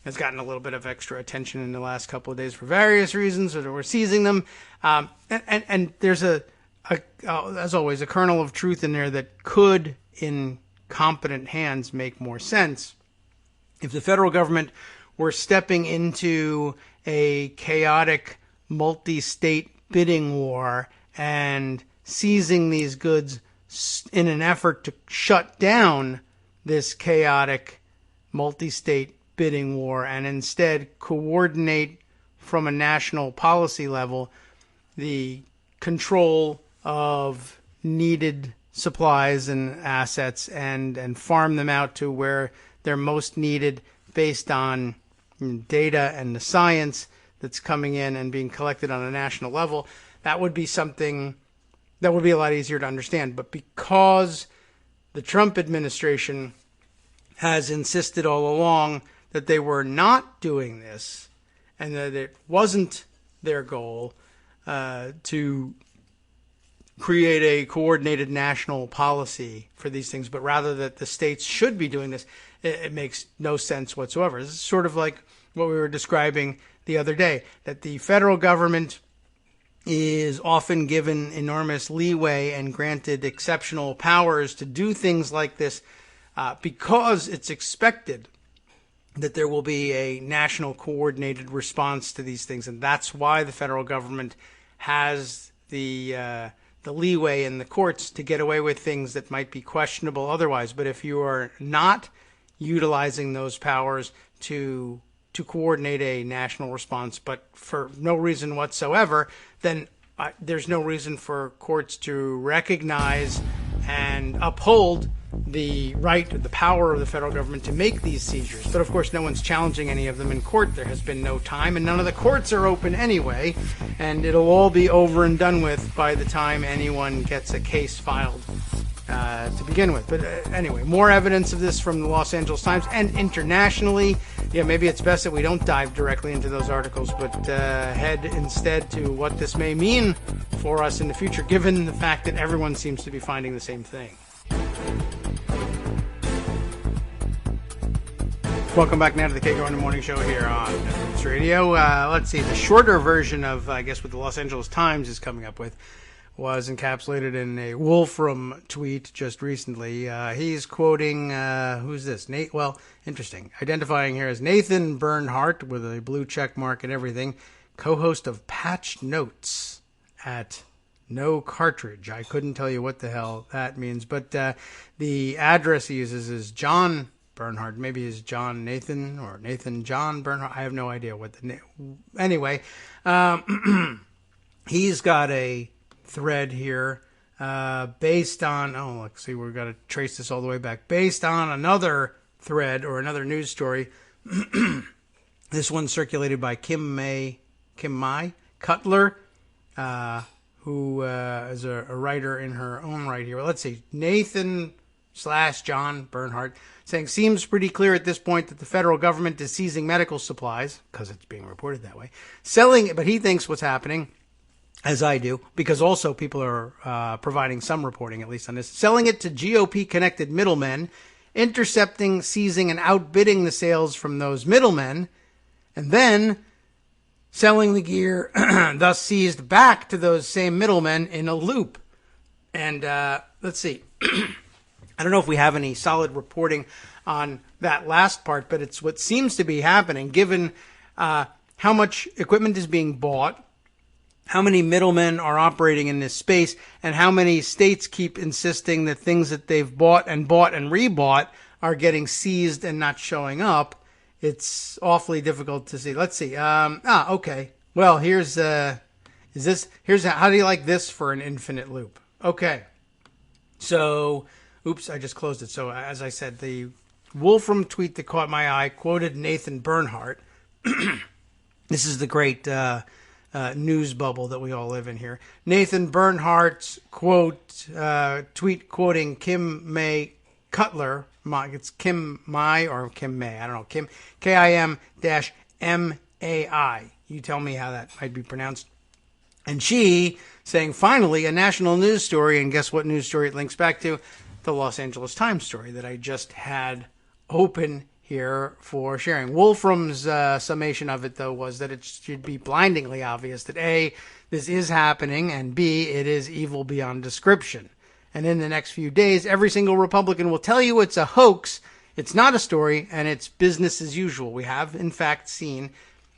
Speaker 3: has gotten a little bit of extra attention in the last couple of days for various reasons. So we're seizing them, and there's as always, a kernel of truth in there that could, in competent hands, make more sense. If the federal government were stepping into a chaotic multi-state bidding war and seizing these goods in an effort to shut down this chaotic multi-state bidding war and instead coordinate from a national policy level the control of needed supplies and assets and farm them out to where they're most needed based on data and the science that's coming in and being collected on a national level, that would be something that would be a lot easier to understand. But because the Trump administration has insisted all along that they were not doing this and that it wasn't their goal to create a coordinated national policy for these things, but rather that the states should be doing this, it makes no sense whatsoever. This is sort of like what we were describing the other day, that the federal government is often given enormous leeway and granted exceptional powers to do things like this because it's expected that there will be a national coordinated response to these things. And that's why the federal government has the leeway in the courts to get away with things that might be questionable otherwise. But if you are not utilizing those powers to coordinate a national response, but for no reason whatsoever, then there's no reason for courts to recognize and uphold the right, the power of the federal government to make these seizures. But of course, no one's challenging any of them in court. There has been no time, and none of the courts are open anyway, and it'll all be over and done with by the time anyone gets a case filed to begin with. But anyway, more evidence of this from the Los Angeles Times and internationally. Yeah, maybe it's best that we don't dive directly into those articles, but head instead to what this may mean for us in the future, given the fact that everyone seems to be finding the same thing. Welcome back now to the Kagro in the Morning Show here on Netroots Radio. Let's see, the shorter version of, I guess, what the Los Angeles Times is coming up with was encapsulated in a Wolfram tweet just recently. He's quoting, who's this? Interesting. Identifying here as Nathan Bernhardt with a blue check mark and everything, co-host of Patch Notes at No Cartridge. I couldn't tell you what the hell that means, but the address he uses is John Bernhardt. Maybe it's John Nathan or Nathan John Bernhardt. I have no idea what the name. Anyway, he's got a thread here based on, let's see, we've got to trace this all the way back, based on another thread or another news story. This one circulated by Kim Mai Cutler, who is a writer in her own right here. Well, let's see, Nathan/John Bernhardt saying, seems pretty clear at this point that the federal government is seizing medical supplies, because it's being reported that way, selling it, but he thinks what's happening, as I do, because also people are providing some reporting, at least on this, selling it to GOP-connected middlemen, intercepting, seizing, and outbidding the sales from those middlemen, and then selling the gear thus seized back to those same middlemen in a loop. And let's see. I don't know if we have any solid reporting on that last part, but it's what seems to be happening, given how much equipment is being bought, how many middlemen are operating in this space, and how many states keep insisting that things that they've bought and rebought are getting seized and not showing up. It's awfully difficult to see. Let's see. Okay. Well, here's how do you like this for an infinite loop? Okay. So, oops, I just closed it. So, as I said, the Wolfram tweet that caught my eye quoted Nathan Bernhardt. This is the great news bubble that we all live in here. Nathan Bernhardt's tweet quoting Kim Mai Cutler. It's Kim Mai or Kim May. I don't know. Kim Kim-MAI. You tell me how that might be pronounced. And she saying, finally, a national news story. And guess what news story it links back to? The Los Angeles Times story that I just had open here for sharing. Wolfram's summation of it, though, was that it should be blindingly obvious that A, this is happening, and B, it is evil beyond description. And in the next few days, every single Republican will tell you it's a hoax, it's not a story, and it's business as usual. We have, in fact, seen,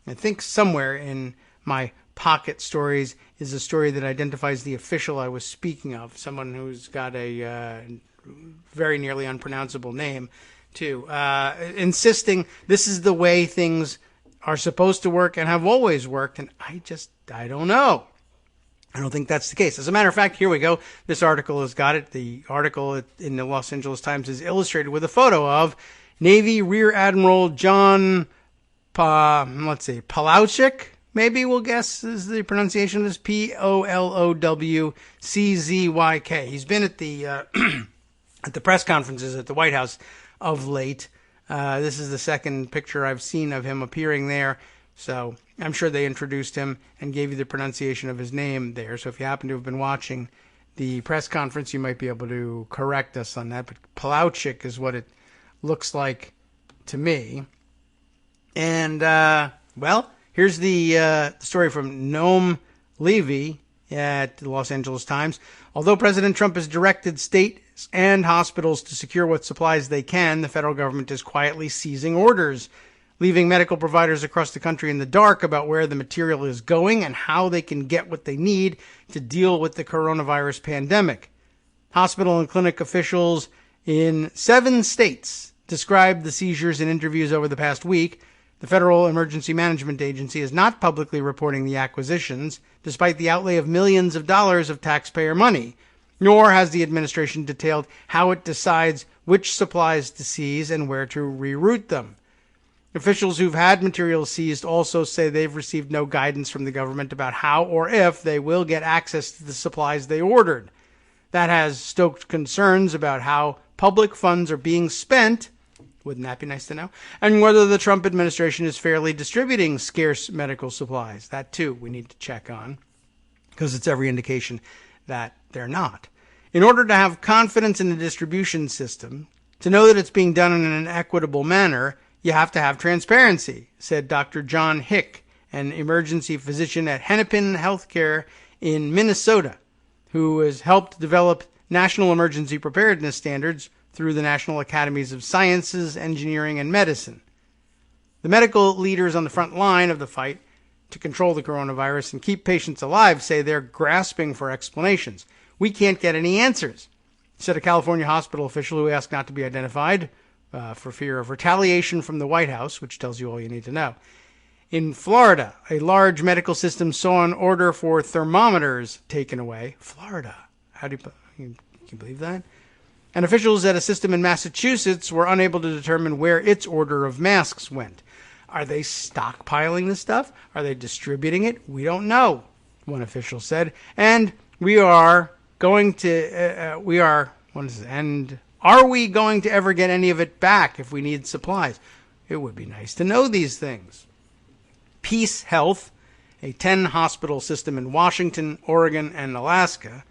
Speaker 3: I think somewhere in my pocket stories is a story that identifies the official I was speaking of, someone who's got a very nearly unpronounceable name, too, insisting this is the way things are supposed to work and have always worked, and I don't know. I don't think that's the case. As a matter of fact, here we go. This article has got it. The article in the Los Angeles Times is illustrated with a photo of Navy Rear Admiral John, Polowczyk, maybe we'll guess is the pronunciation of this, Polowczyk. He's been at the at the press conferences at the White House of late. This is the second picture I've seen of him appearing there. So I'm sure they introduced him and gave you the pronunciation of his name there. So if you happen to have been watching the press conference, you might be able to correct us on that. But Polowczyk is what it looks like to me. And, well, here's the story from Noam Levy at the Los Angeles Times. Although President Trump has directed states and hospitals to secure what supplies they can, the federal government is quietly seizing orders, leaving medical providers across the country in the dark about where the material is going and how they can get what they need to deal with the coronavirus pandemic. Hospital and clinic officials in 7 states described the seizures in interviews over the past week. The Federal Emergency Management Agency is not publicly reporting the acquisitions, despite the outlay of millions of dollars of taxpayer money, nor has the administration detailed how it decides which supplies to seize and where to reroute them. Officials who've had materials seized also say they've received no guidance from the government about how or if they will get access to the supplies they ordered. That has stoked concerns about how public funds are being spent, wouldn't that be nice to know, and whether the Trump administration is fairly distributing scarce medical supplies. That, too, we need to check on, because it's every indication that they're not. In order to have confidence in the distribution system, to know that it's being done in an equitable manner, you have to have transparency, said Dr. John Hick, an emergency physician at Hennepin Healthcare in Minnesota, who has helped develop national emergency preparedness standards through the National Academies of Sciences, Engineering, and Medicine. The medical leaders on the front line of the fight to control the coronavirus and keep patients alive say they're grasping for explanations. We can't get any answers, said a California hospital official who asked not to be identified for fear of retaliation from the White House, which tells you all you need to know. In Florida, a large medical system saw an order for thermometers taken away. Florida. How do you believe that? And officials at a system in Massachusetts were unable to determine where its order of masks went. Are they stockpiling this stuff? Are they distributing it? We don't know, one official said. And are we going to ever get any of it back if we need supplies? It would be nice to know these things. Peace Health, a 10-hospital system in Washington, Oregon, and Alaska,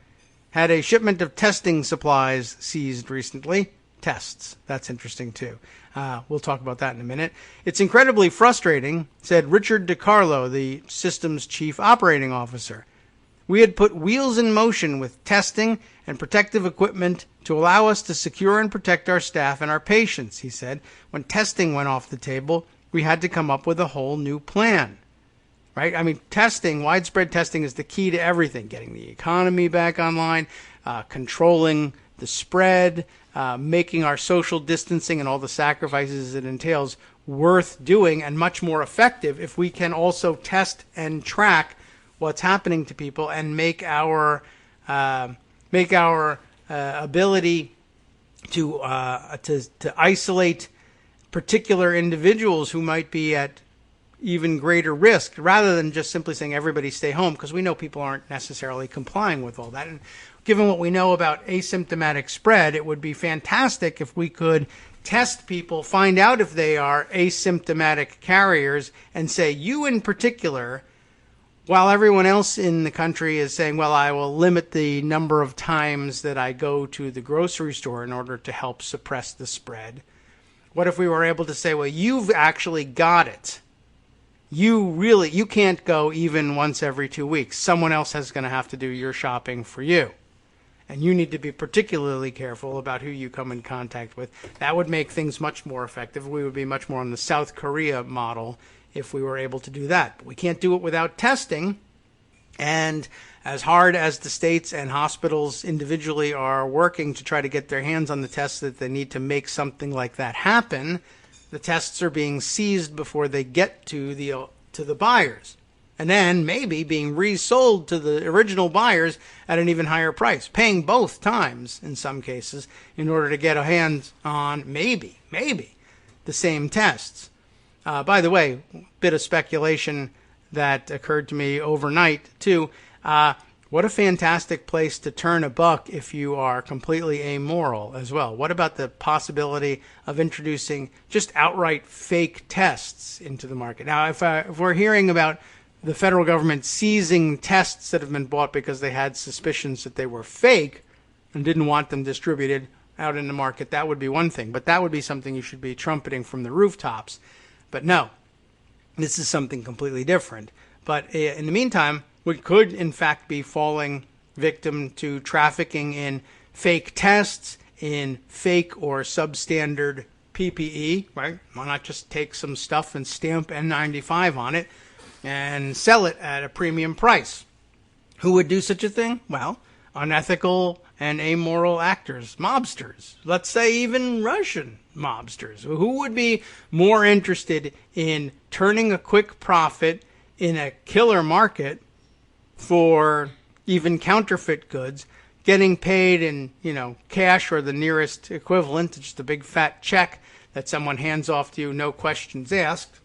Speaker 3: had a shipment of testing supplies seized recently. Tests. That's interesting, too. We'll talk about that in a minute. It's incredibly frustrating, said Richard DiCarlo, the system's chief operating officer. We had put wheels in motion with testing and protective equipment to allow us to secure and protect our staff and our patients, he said. When testing went off the table, we had to come up with a whole new plan. Right? I mean, testing, widespread testing is the key to everything. Getting the economy back online, controlling the spread, making our social distancing and all the sacrifices it entails worth doing and much more effective if we can also test and track what's happening to people and make our ability to isolate particular individuals who might be at even greater risk, rather than just simply saying everybody stay home, because we know people aren't necessarily complying with all that. And given what we know about asymptomatic spread, it would be fantastic if we could test people, find out if they are asymptomatic carriers, and say, you in particular while everyone else in the country is saying, well, I will limit the number of times that I go to the grocery store in order to help suppress the spread, what if we were able to say, well, you've actually got it. You can't go even once every 2 weeks. Someone else is going to have to do your shopping for you. And you need to be particularly careful about who you come in contact with. That would make things much more effective. We would be much more on the South Korea model if we were able to do that. But we can't do it without testing. And as hard as the states and hospitals individually are working to try to get their hands on the tests that they need to make something like that happen, the tests are being seized before they get to the buyers. And then maybe being resold to the original buyers at an even higher price, paying both times in some cases in order to get a hand on maybe the same tests. By the way, bit of speculation that occurred to me overnight too. What a fantastic place to turn a buck if you are completely amoral as well. What about the possibility of introducing just outright fake tests into the market? Now, if we're hearing about the federal government seizing tests that have been bought because they had suspicions that they were fake and didn't want them distributed out in the market, that would be one thing. But that would be something you should be trumpeting from the rooftops. But no, this is something completely different. But in the meantime, we could in fact be falling victim to trafficking in fake tests, in fake or substandard PPE, right? Why not just take some stuff and stamp N95 on it and sell it at a premium price? Who would do such a thing? Well, unethical and amoral actors, mobsters, let's say even Russian mobsters. Who would be more interested in turning a quick profit in a killer market for even counterfeit goods, getting paid in, cash or the nearest equivalent, just a big fat check that someone hands off to you, no questions asked.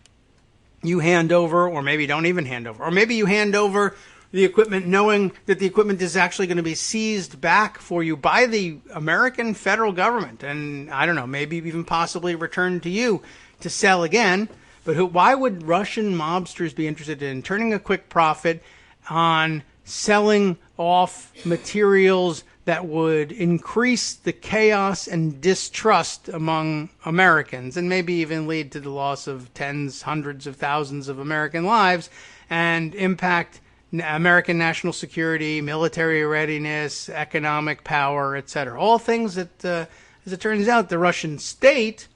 Speaker 3: You hand over, or maybe don't even hand over, or maybe you hand over the equipment knowing that the equipment is actually going to be seized back for you by the American federal government, and I don't know, maybe even possibly returned to you to sell again. But why would Russian mobsters be interested in turning a quick profit on selling off materials that would increase the chaos and distrust among Americans and maybe even lead to the loss of tens, hundreds of thousands of American lives and impact American national security, military readiness, economic power, etc. All things that, as it turns out, the Russian state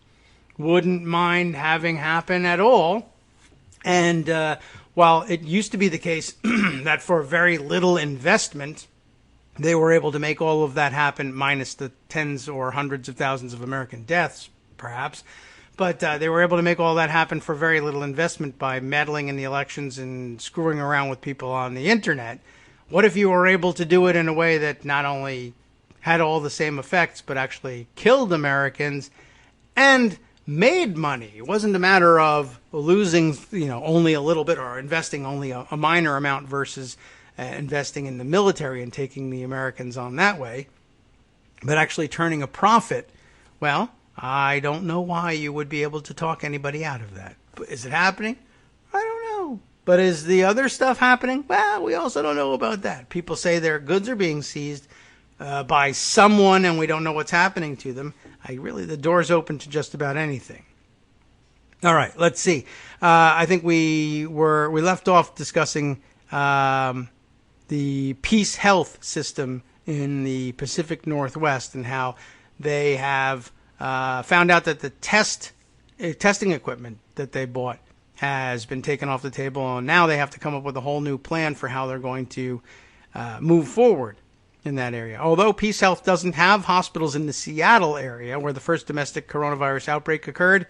Speaker 3: wouldn't mind having happen at all. And while it used to be the case that for very little investment, they were able to make all of that happen, minus the tens or hundreds of thousands of American deaths, perhaps. But they were able to make all that happen for very little investment by meddling in the elections and screwing around with people on the internet. What if you were able to do it in a way that not only had all the same effects, but actually killed Americans and made money? It wasn't a matter of losing, only a little bit or investing only a minor amount versus investing in the military and taking the Americans on that way, but actually turning a profit. Well, I don't know why you would be able to talk anybody out of that. Is it happening? I don't know. But is the other stuff happening? Well, we also don't know about that. People say their goods are being seized by someone and we don't know what's happening to them. The door's open to just about anything. All right, let's see. I think we left off discussing the Peace Health system in the Pacific Northwest and how they have found out that the testing equipment that they bought has been taken off the table, and now they have to come up with a whole new plan for how they're going to move forward in that area. Although Peace Health doesn't have hospitals in the Seattle area where the first domestic coronavirus outbreak occurred,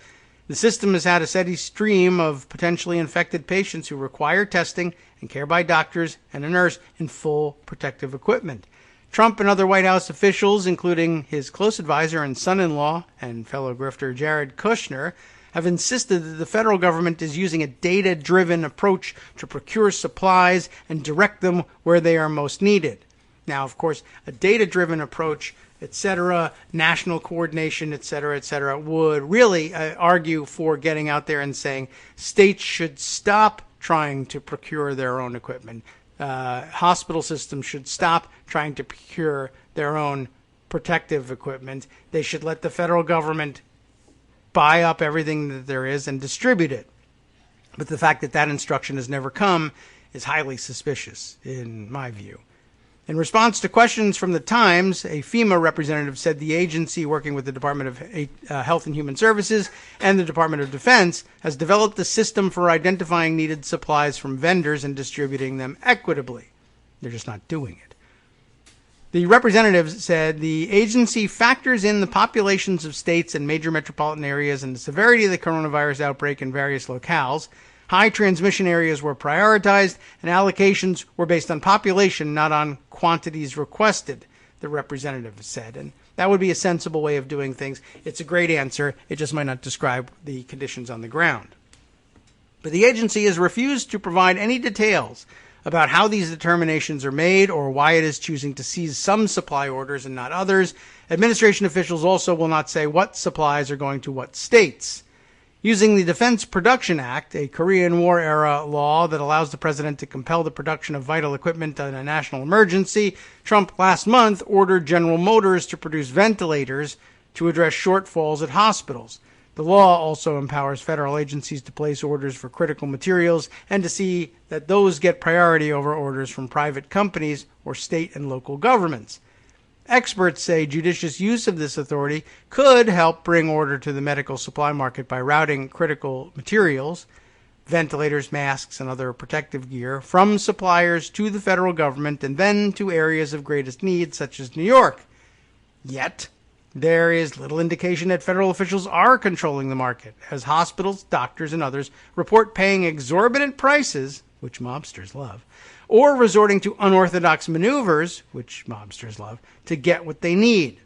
Speaker 3: the system has had a steady stream of potentially infected patients who require testing and care by doctors and a nurse in full protective equipment. Trump and other White House officials, including his close advisor and son-in-law and fellow grifter Jared Kushner, have insisted that the federal government is using a data-driven approach to procure supplies and direct them where they are most needed. Now, of course, a data-driven approach, etc., national coordination, etc., would really argue for getting out there and saying states should stop trying to procure their own equipment. Hospital systems should stop trying to procure their own protective equipment. They should let the federal government buy up everything that there is and distribute it. But the fact that that instruction has never come is highly suspicious, in my view. In response to questions from the Times, a FEMA representative said the agency, working with the Department of Health and Human Services and the Department of Defense, has developed a system for identifying needed supplies from vendors and distributing them equitably. They're just not doing it. The representative said the agency factors in the populations of states and major metropolitan areas and the severity of the coronavirus outbreak in various locales. High transmission areas were prioritized, and allocations were based on population, not on quantities requested, the representative said. And that would be a sensible way of doing things. It's a great answer. It just might not describe the conditions on the ground. But the agency has refused to provide any details about how these determinations are made or why it is choosing to seize some supply orders and not others. Administration officials also will not say what supplies are going to what states. Using the Defense Production Act, a Korean War-era law that allows the president to compel the production of vital equipment in a national emergency, Trump last month ordered General Motors to produce ventilators to address shortfalls at hospitals. The law also empowers federal agencies to place orders for critical materials and to see that those get priority over orders from private companies or state and local governments. Experts say judicious use of this authority could help bring order to the medical supply market by routing critical materials, ventilators, masks, and other protective gear, from suppliers to the federal government and then to areas of greatest need, such as New York. Yet, there is little indication that federal officials are controlling the market, as hospitals, doctors, and others report paying exorbitant prices, which mobsters love, or resorting to unorthodox maneuvers, which mobsters love, to get what they need.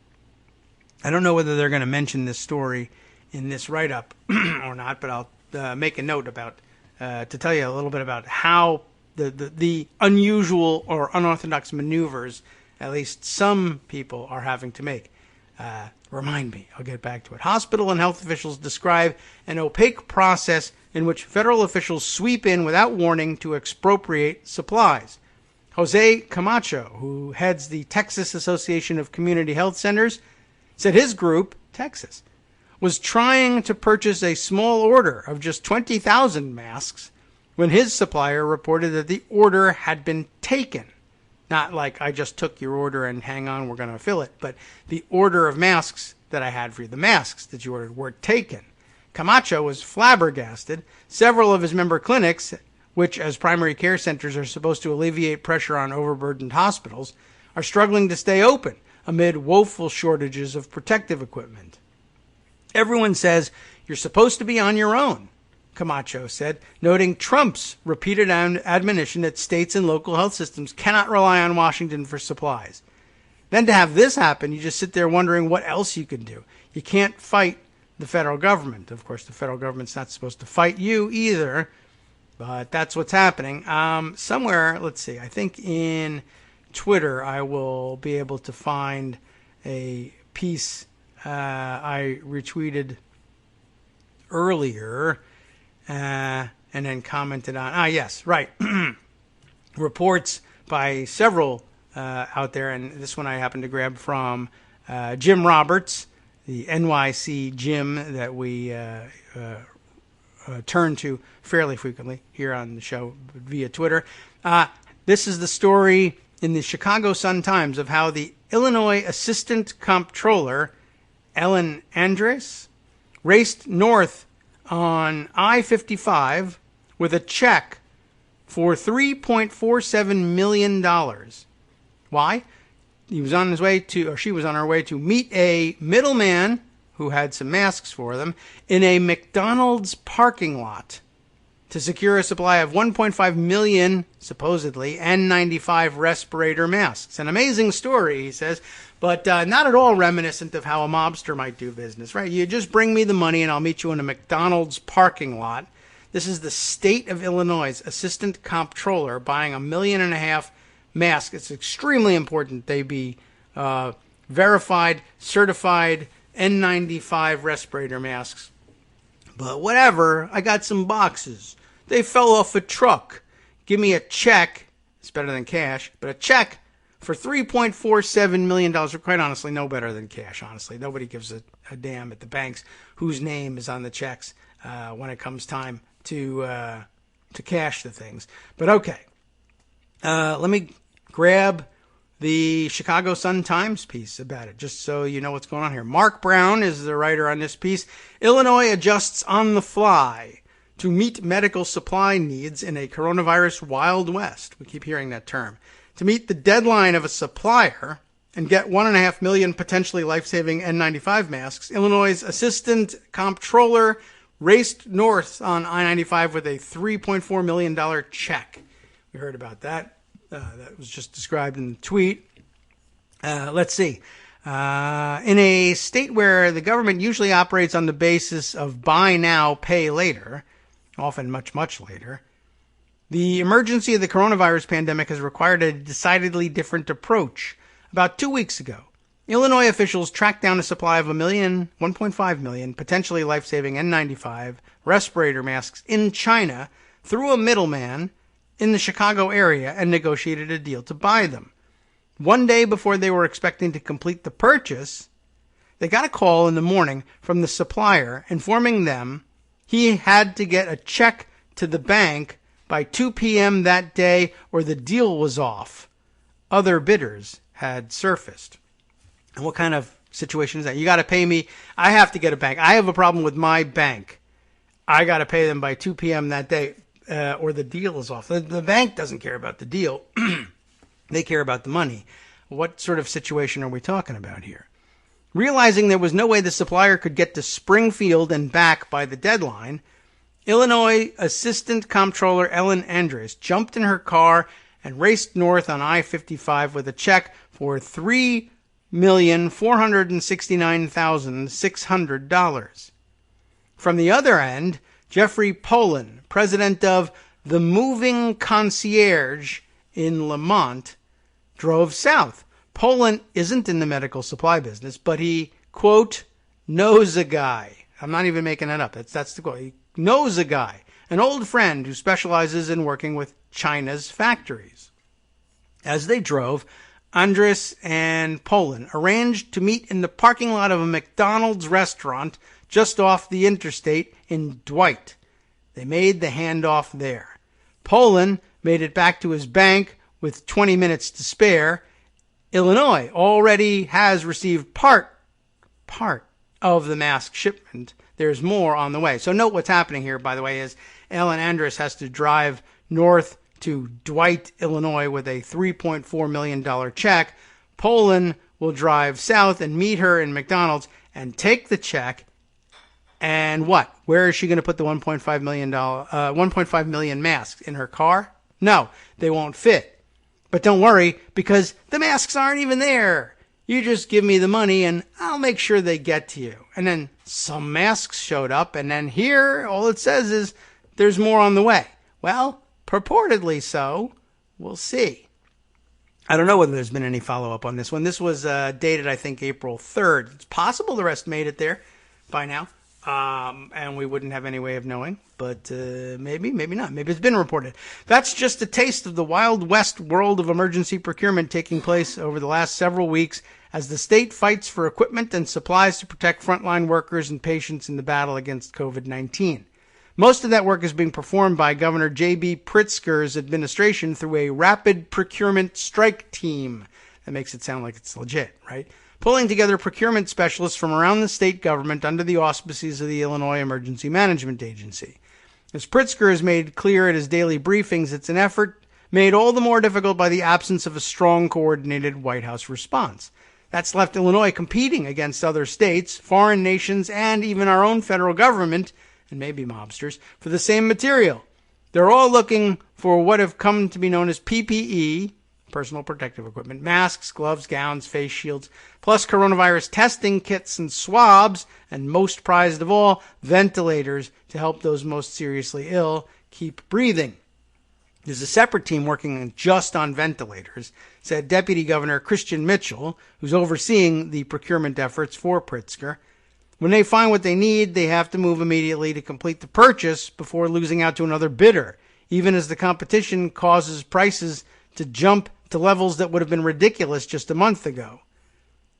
Speaker 3: I don't know whether they're going to mention this story in this write-up or not, but I'll make a note about to tell you a little bit about how the unusual or unorthodox maneuvers at least some people are having to make. Remind me, I'll get back to it. Hospital and health officials describe an opaque process in which federal officials sweep in without warning to expropriate supplies. Jose Camacho, who heads the Texas Association of Community Health Centers, said his group, Texas, was trying to purchase a small order of just 20,000 masks when his supplier reported that the order had been taken. Not like I just took your order and hang on, we're going to fill it, but the order of masks that I had for you, the masks that you ordered, were taken. Camacho was flabbergasted. Several of his member clinics, which as primary care centers are supposed to alleviate pressure on overburdened hospitals, are struggling to stay open amid woeful shortages of protective equipment. Everyone says you're supposed to be on your own, Camacho said, noting Trump's repeated admonition that states and local health systems cannot rely on Washington for supplies. Then to have this happen, you just sit there wondering what else you can do. You can't fight the federal government. Of course, the federal government's not supposed to fight you either, but that's what's happening. Somewhere, let's see, I think in Twitter I will be able to find a piece I retweeted earlier and then commented on. Yes, right. Reports by several out there, and this one I happened to grab from Jim Roberts, the NYC Jim that we turn to fairly frequently here on the show via Twitter. This is the story in the Chicago Sun-Times of how the Illinois Assistant Comptroller, Ellen Andres, raced north on I-55 with a check for $3.47 million. Why? He was on his way to, or she was on her way to meet a middleman who had some masks for them in a McDonald's parking lot to secure a supply of 1.5 million, supposedly, N95 respirator masks. An amazing story, he says, but not at all reminiscent of how a mobster might do business, right? You just bring me the money and I'll meet you in a McDonald's parking lot. This is the state of Illinois' assistant comptroller buying 1.5 million masks. It's extremely important they be verified, certified N95 respirator masks. But whatever, I got some boxes They fell off a truck. Give me a check. It's better than cash, but a check for $3.47 million. Quite honestly, no better than cash, honestly. Nobody gives a damn at the banks whose name is on the checks when it comes time to cash the things. But okay. Let me grab the Chicago Sun-Times piece about it, just so you know what's going on here. Mark Brown is the writer on this piece. Illinois adjusts on the fly to meet medical supply needs in a coronavirus Wild West. We keep hearing that term. To meet the deadline of a supplier and get 1.5 million potentially life-saving N95 masks, Illinois' assistant comptroller raced north on I-95 with a $3.4 million check. We heard about that. That was just described in the tweet. Let's see. In a state where the government usually operates on the basis of buy now, pay later, often much, much later, the emergency of the coronavirus pandemic has required a decidedly different approach. About 2 weeks ago, Illinois officials tracked down a supply of 1.5 million potentially life-saving N95 respirator masks in China through a middleman in the Chicago area and negotiated a deal to buy them. One day before they were expecting to complete the purchase, they got a call in the morning from the supplier informing them he had to get a check to the bank by 2 p.m. that day or the deal was off. Other bidders had surfaced. And what kind of situation is that? You got to pay me. I have to get a bank. I have a problem with my bank. I got to pay them by 2 p.m. that day. Or the deal is off. The bank doesn't care about the deal. They care about the money. What sort of situation are we talking about here? Realizing there was no way the supplier could get to Springfield and back by the deadline, Illinois Assistant Comptroller Ellen Andres jumped in her car and raced north on I-55 with a check for $3,469,600. From the other end, Jeffrey Poland, president of the Moving Concierge in Lamont, drove south. Poland isn't in the medical supply business, but he, quote, knows a guy. I'm not even making that up. That's the quote. He knows a guy, an old friend who specializes in working with China's factories. As they drove, Andres and Poland arranged to meet in the parking lot of a McDonald's restaurant just off the interstate in Dwight. They made the handoff there. Poland made it back to his bank with 20 minutes to spare. Illinois already has received part of the mask shipment. There's more on the way. So note what's happening here, by the way, is Ellen Andres has to drive north to Dwight, Illinois with a $3.4 million check. Poland will drive south and meet her in McDonald's and take the check. And what? Where is she going to put the 1.5 million masks? In her car? No, they won't fit. But don't worry, because the masks aren't even there. You just give me the money and I'll make sure they get to you. And then some masks showed up, and then here all it says is there's more on the way. Well, purportedly so. We'll see. I don't know whether there's been any follow-up on this one. This was dated, I think, April 3rd. It's possible the rest made it there by now. And we wouldn't have any way of knowing, but maybe not. Maybe it's been reported. That's just a taste of the Wild West world of emergency procurement taking place over the last several weeks as the state fights for equipment and supplies to protect frontline workers and patients in the battle against COVID-19. Most of that work is being performed by Governor J.B. Pritzker's administration through a rapid procurement strike team. That makes it sound like it's legit, right? Pulling together procurement specialists from around the state government under the auspices of the Illinois Emergency Management Agency. As Pritzker has made clear at his daily briefings, it's an effort made all the more difficult by the absence of a strong, coordinated White House response. That's left Illinois competing against other states, foreign nations, and even our own federal government, and maybe mobsters, for the same material. They're all looking for what have come to be known as PPE, personal protective equipment, masks, gloves, gowns, face shields, plus coronavirus testing kits and swabs, and most prized of all, ventilators to help those most seriously ill keep breathing. There's a separate team working just on ventilators, said Deputy Governor Christian Mitchell, who's overseeing the procurement efforts for Pritzker. When they find what they need, they have to move immediately to complete the purchase before losing out to another bidder, even as the competition causes prices to jump to levels that would have been ridiculous just a month ago.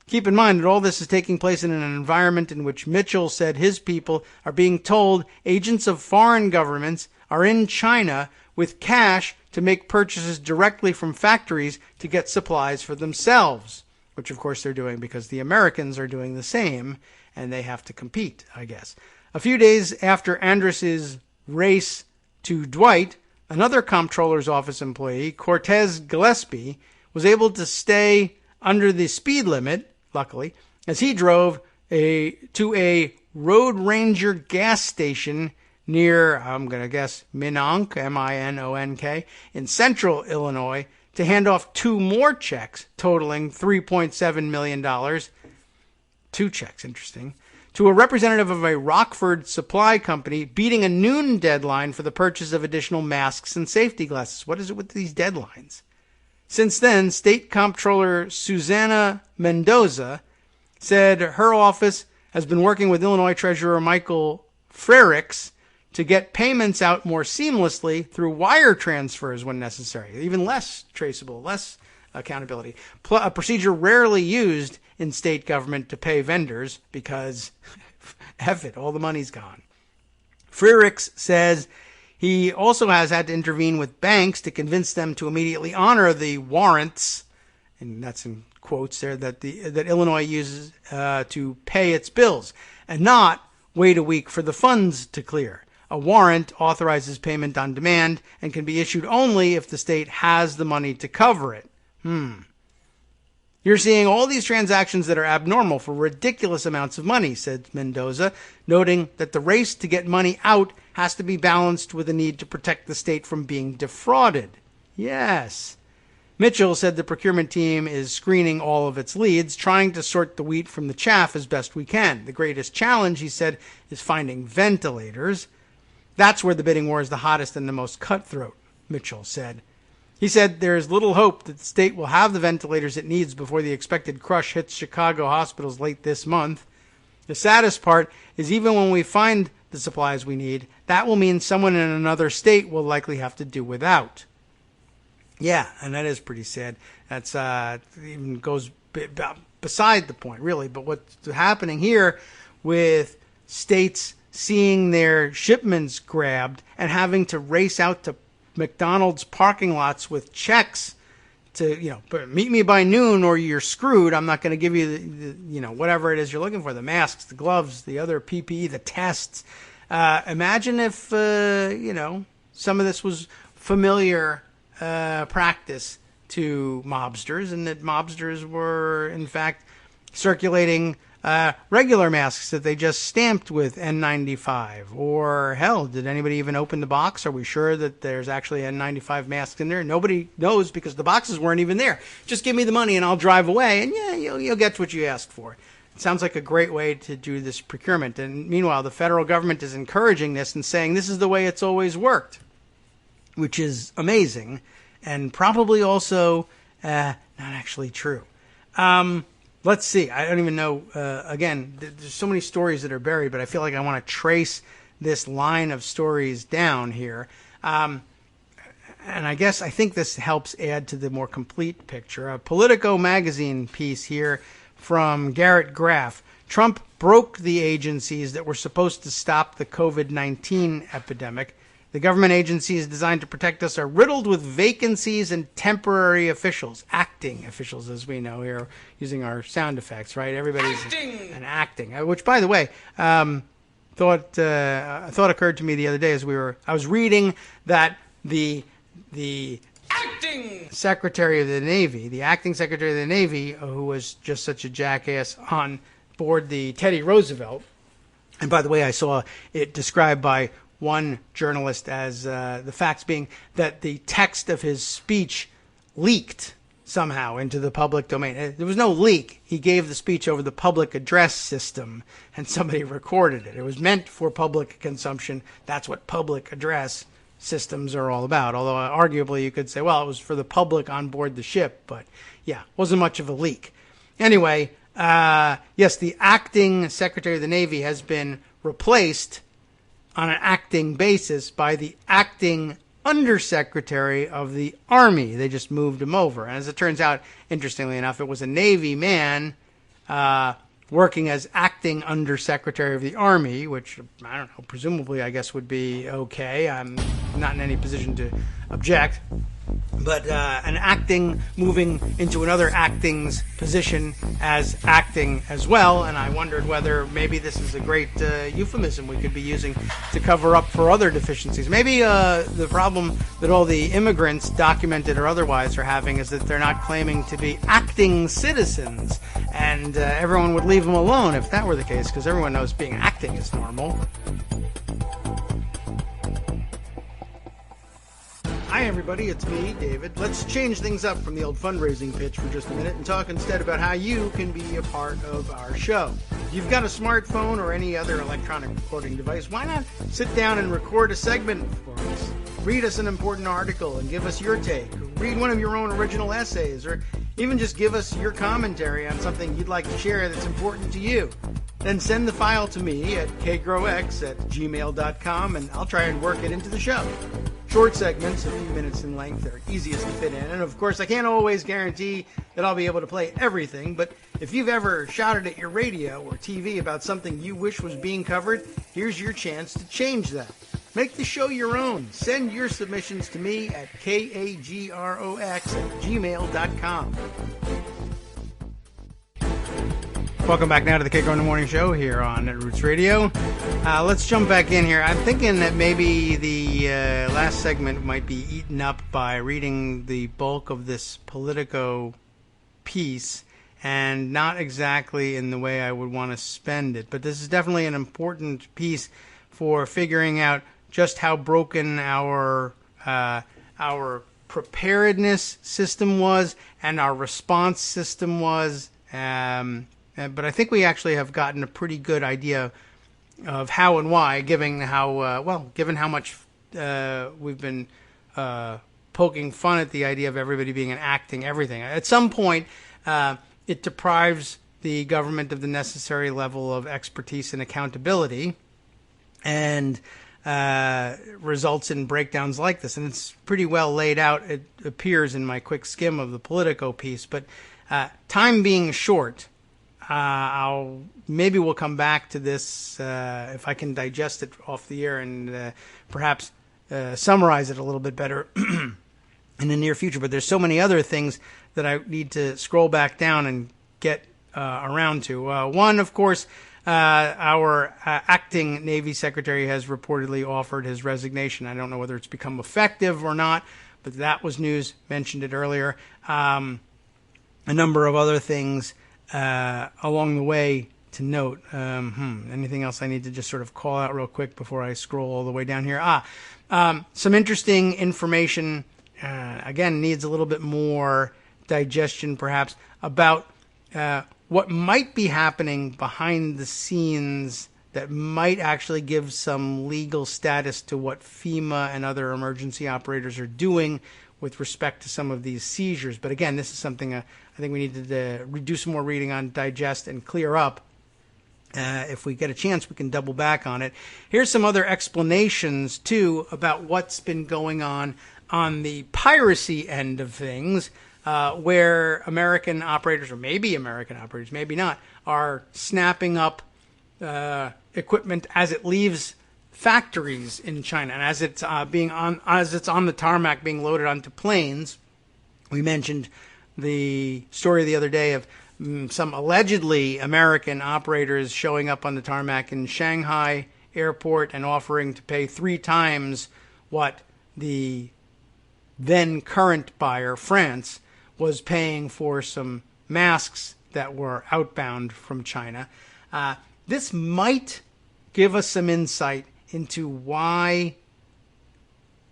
Speaker 3: Keep in mind that all this is taking place in an environment in which Mitchell said his people are being told agents of foreign governments are in China with cash to make purchases directly from factories to get supplies for themselves, which of course they're doing because the Americans are doing the same, and they have to compete, I guess. A few days after Andrus's race to Dwight, another comptroller's office employee, Cortez Gillespie, was able to stay under the speed limit, luckily, as he drove to a Road Ranger gas station near, I'm going to guess, Minonk, M-I-N-O-N-K, in central Illinois, to hand off 2 more checks totaling $3.7 million. 2 checks, interesting, to a representative of a Rockford supply company, beating a noon deadline for the purchase of additional masks and safety glasses. What is it with these deadlines? Since then, State Comptroller Susana Mendoza said her office has been working with Illinois Treasurer Michael Frericks to get payments out more seamlessly through wire transfers when necessary, even less traceable, less accountability. A procedure rarely used in state government to pay vendors because, F it, all the money's gone. Frericks says he also has had to intervene with banks to convince them to immediately honor the warrants, and that's in quotes there, that Illinois uses to pay its bills, and not wait a week for the funds to clear. A warrant authorizes payment on demand and can be issued only if the state has the money to cover it. You're seeing all these transactions that are abnormal for ridiculous amounts of money, said Mendoza, noting that the race to get money out has to be balanced with the need to protect the state from being defrauded. Yes. Mitchell said the procurement team is screening all of its leads, trying to sort the wheat from the chaff as best we can. The greatest challenge, he said, is finding ventilators. That's where the bidding war is the hottest and the most cutthroat, Mitchell said. He said there is little hope that the state will have the ventilators it needs before the expected crush hits Chicago hospitals late this month. The saddest part is even when we find the supplies we need, that will mean someone in another state will likely have to do without. Yeah, and that is pretty sad. That's even goes beside the point, really. But what's happening here with states seeing their shipments grabbed and having to race out to McDonald's parking lots with checks to, meet me by noon or you're screwed. I'm not going to give you the whatever it is you're looking for, the masks, the gloves, the other PPE, the tests. Imagine if, some of this was familiar practice to mobsters, and that mobsters were, in fact, circulating regular masks that they just stamped with N95. Or, hell, did anybody even open the box? Are we sure that there's actually N95 masks in there? Nobody knows because the boxes weren't even there. Just give me the money and I'll drive away, and yeah, you'll get what you asked for. It sounds like a great way to do this procurement. And meanwhile, the federal government is encouraging this and saying this is the way it's always worked, which is amazing and probably also not actually true. Let's see. I don't even know. Again, there's so many stories that are buried, but I feel like I want to trace this line of stories down here. And I think this helps add to the more complete picture. A Politico magazine piece here from Garrett Graff. Trump broke the agencies that were supposed to stop the COVID-19 epidemic. The government agencies designed to protect us are riddled with vacancies and temporary officials, acting officials, as we know here, using our sound effects, right? Everybody's acting. Which, by the way, thought occurred to me the other day as I was reading that the acting Secretary of the Navy, the acting Secretary of the Navy, who was just such a jackass on board the Teddy Roosevelt, and by the way, I saw it described by one journalist as the facts being that the text of his speech leaked somehow into the public domain. There was no leak. He gave the speech over the public address system, and somebody recorded it. It was meant for public consumption. That's what public address systems are all about. Although arguably you could say, well, it was for the public on board the ship. But yeah, wasn't much of a leak. Anyway, Yes, the acting Secretary of the Navy has been replaced on an acting basis by the acting Undersecretary of the Army. They just moved him over. And as it turns out, interestingly enough, it was a Navy man working as acting Undersecretary of the Army, which, I don't know, presumably, I guess, would be okay. I'm not in any position to object. But an acting moving into another acting's position as acting as well, and I wondered whether maybe this is a great euphemism we could be using to cover up for other deficiencies. Maybe the problem that all the immigrants, documented or otherwise, are having is that they're not claiming to be acting citizens, and everyone would leave them alone if that were the case, because everyone knows being acting is normal. Hi everybody, it's me, David. Let's change things up from the old fundraising pitch for just a minute and talk instead about how you can be a part of our show. If you've got a smartphone or any other electronic recording device, why not sit down and record a segment for us? Read us an important article and give us your take. Read one of your own original essays, or even just give us your commentary on something you'd like to share that's important to you. Then send the file to me at kagrox@gmail.com and I'll try and work it into the show. Short segments, a few minutes in length, are easiest to fit in. And of course, I can't always guarantee that I'll be able to play everything, but if you've ever shouted at your radio or TV about something you wish was being covered, here's your chance to change that. Make the show your own. Send your submissions to me at kagrox@gmail.com. Welcome back now to the Kagro in the Morning Show here on Netroots Radio. Let's jump back in here. I'm thinking that maybe the last segment might be eaten up by reading the bulk of this Politico piece, and not exactly in the way I would want to spend it. But this is definitely an important piece for figuring out just how broken our preparedness system was and our response system was. But I think we actually have gotten a pretty good idea of how and why, given how much we've been poking fun at the idea of everybody being an acting everything. At some point, it deprives the government of the necessary level of expertise and accountability, and results in breakdowns like this. And it's pretty well laid out, it appears, in my quick skim of the Politico piece. But time being short, maybe we'll come back to this if I can digest it off the air and perhaps summarize it a little bit better in the near future. But there's so many other things that I need to scroll back down and get around to. One, of course, our acting Navy Secretary has reportedly offered his resignation. I don't know whether it's become effective or not, but that was news, mentioned it earlier. A number of other things along the way to note. Anything else I need to just sort of call out real quick before I scroll all the way down here? Some interesting information, again, needs a little bit more digestion perhaps, about what might be happening behind the scenes that might actually give some legal status to what FEMA and other emergency operators are doing with respect to some of these seizures. But again, this is something I think we need to do some more reading on, digest, and clear up. If we get a chance, we can double back on it. Here's some other explanations, too, about what's been going on the piracy end of things, where American operators, or maybe American operators, maybe not, are snapping up equipment as it leaves factories in China, and as it's on the tarmac being loaded onto planes. We mentioned the story the other day of some allegedly American operators showing up on the tarmac in Shanghai airport and offering to pay 3 times what the then current buyer, France, was paying for some masks that were outbound from China. This might give us some insight into why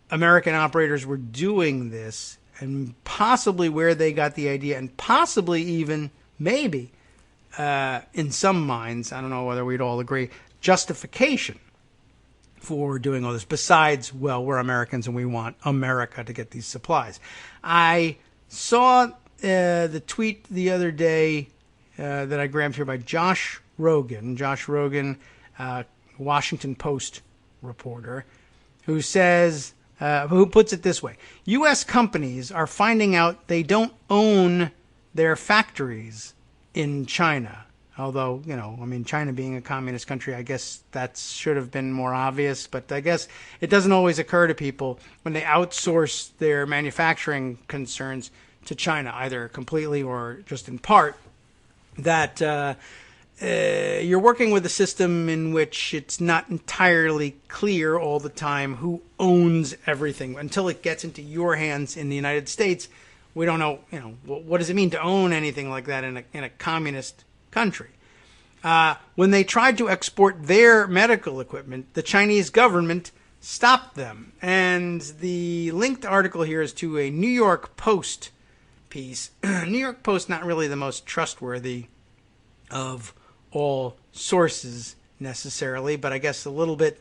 Speaker 3: American operators were doing this, and possibly where they got the idea, and possibly even, maybe, in some minds, I don't know whether we'd all agree, justification for doing all this, besides, well, we're Americans and we want America to get these supplies. I saw the tweet the other day that I grabbed here by Josh Rogan. Josh Rogan, Washington Post reporter, who says, who puts it this way: U.S. companies are finding out they don't own their factories in China. Although, China being a communist country, I guess that should have been more obvious. But I guess it doesn't always occur to people when they outsource their manufacturing concerns to China, either completely or just in part, that you're working with a system in which it's not entirely clear all the time who owns everything. Until it gets into your hands in the United States, we don't know, what does it mean to own anything like that in a communist country. When they tried to export their medical equipment, the Chinese government stopped them. And the linked article here is to a New York Post piece. New York Post, not really the most trustworthy of all sources necessarily, but I guess a little bit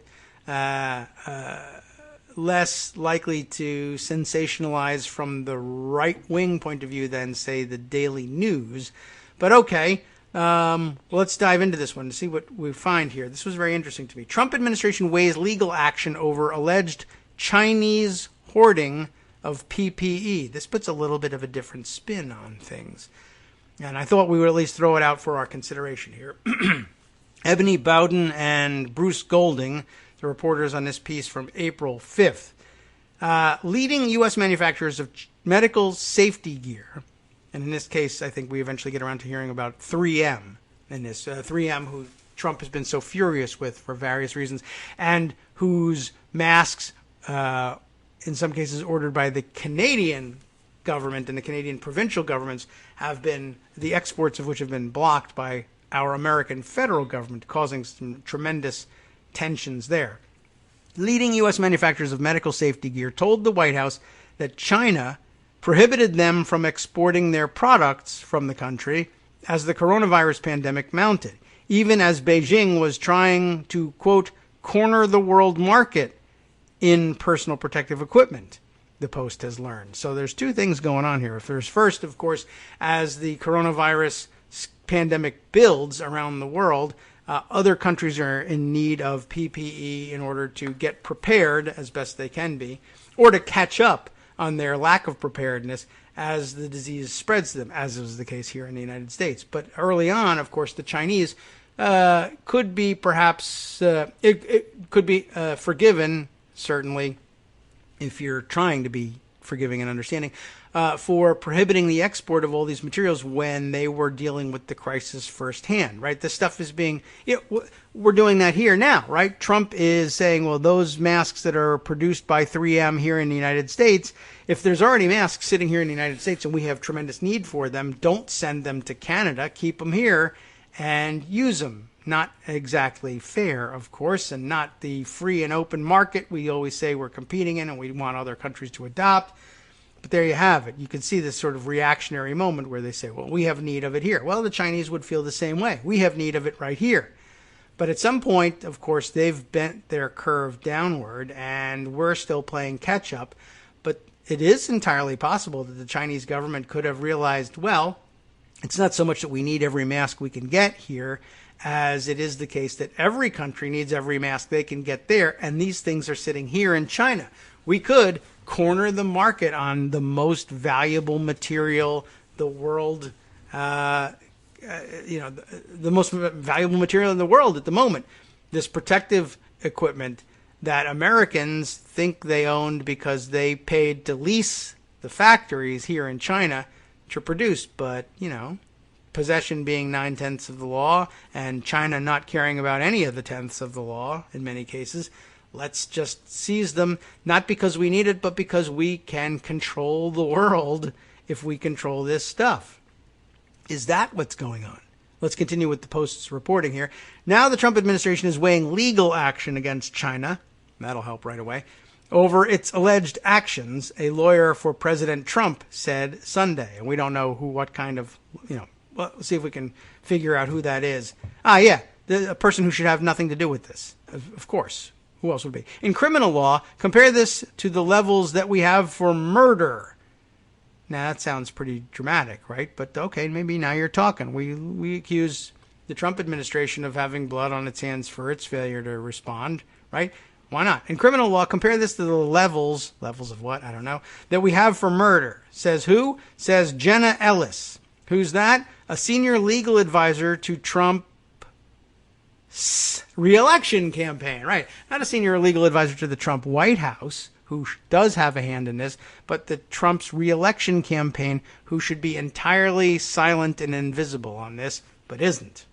Speaker 3: less likely to sensationalize from the right-wing point of view than, say, the Daily News. But okay, let's dive into this one to see what we find here. This was very interesting to me. Trump administration weighs legal action over alleged Chinese hoarding of PPE. This puts a little bit of a different spin on things. And I thought we would at least throw it out for our consideration here. Ebony Bowden and Bruce Golding, the reporters on this piece from April 5th. Leading U.S. manufacturers of medical safety gear, and in this case, I think we eventually get around to hearing about 3M in this. 3M, who Trump has been so furious with for various reasons, and whose masks, in some cases ordered by the Canadian government and the Canadian provincial governments, have been, the exports of which have been blocked by our American federal government, causing some tremendous tensions there. Leading U.S. manufacturers of medical safety gear told the White House that China prohibited them from exporting their products from the country as the coronavirus pandemic mounted, even as Beijing was trying to, quote, corner the world market in personal protective equipment, the Post has learned. So there's two things going on here. If there's first, of course, as the coronavirus pandemic builds around the world, other countries are in need of PPE in order to get prepared as best they can be, or to catch up on their lack of preparedness as the disease spreads to them, as was the case here in the United States. But early on, of course, the Chinese could be perhaps, it could be forgiven, certainly, if you're trying to be forgiving and understanding, for prohibiting the export of all these materials when they were dealing with the crisis firsthand, right? This stuff is being, we're doing that here now, right? Trump is saying, well, those masks that are produced by 3M here in the United States, if there's already masks sitting here in the United States and we have tremendous need for them, don't send them to Canada, keep them here and use them. Not exactly fair, of course, and not the free and open market we always say we're competing in and we want other countries to adopt. But there you have it. You can see this sort of reactionary moment where they say, well, we have need of it here. Well, the Chinese would feel the same way. We have need of it right here. But at some point, of course, they've bent their curve downward and we're still playing catch up. But it is entirely possible that the Chinese government could have realized, well, it's not so much that we need every mask we can get here, as it is the case that every country needs every mask they can get there, and these things are sitting here in China. We could corner the market on the most valuable material the world, the most valuable material in the world at the moment, this protective equipment that Americans think they owned because they paid to lease the factories here in China to produce, but, possession being 9/10 of the law and China not caring about any of the tenths of the law in many cases, let's just seize them, not because we need it, but because we can control the world if we control this stuff. Is that what's going on? Let's continue with the Post's reporting here. Now the Trump administration is weighing legal action against China. That'll help right away. Over its alleged actions, a lawyer for President Trump said Sunday. And we don't know what kind of, well, let's see if we can figure out who that is. A person who should have nothing to do with this, of course. Who else would be? In criminal law, compare this to the levels that we have for murder. Now, that sounds pretty dramatic, right? But okay, maybe now you're talking. We accuse the Trump administration of having blood on its hands for its failure to respond, right? Why not? In criminal law, compare this to the levels of what? I don't know, that we have for murder. Says who? Says Jenna Ellis. Who's that? A senior legal advisor to Trump's re-election campaign, right? Not a senior legal advisor to the Trump White House, who does have a hand in this, but the Trump's re-election campaign, who should be entirely silent and invisible on this, but isn't.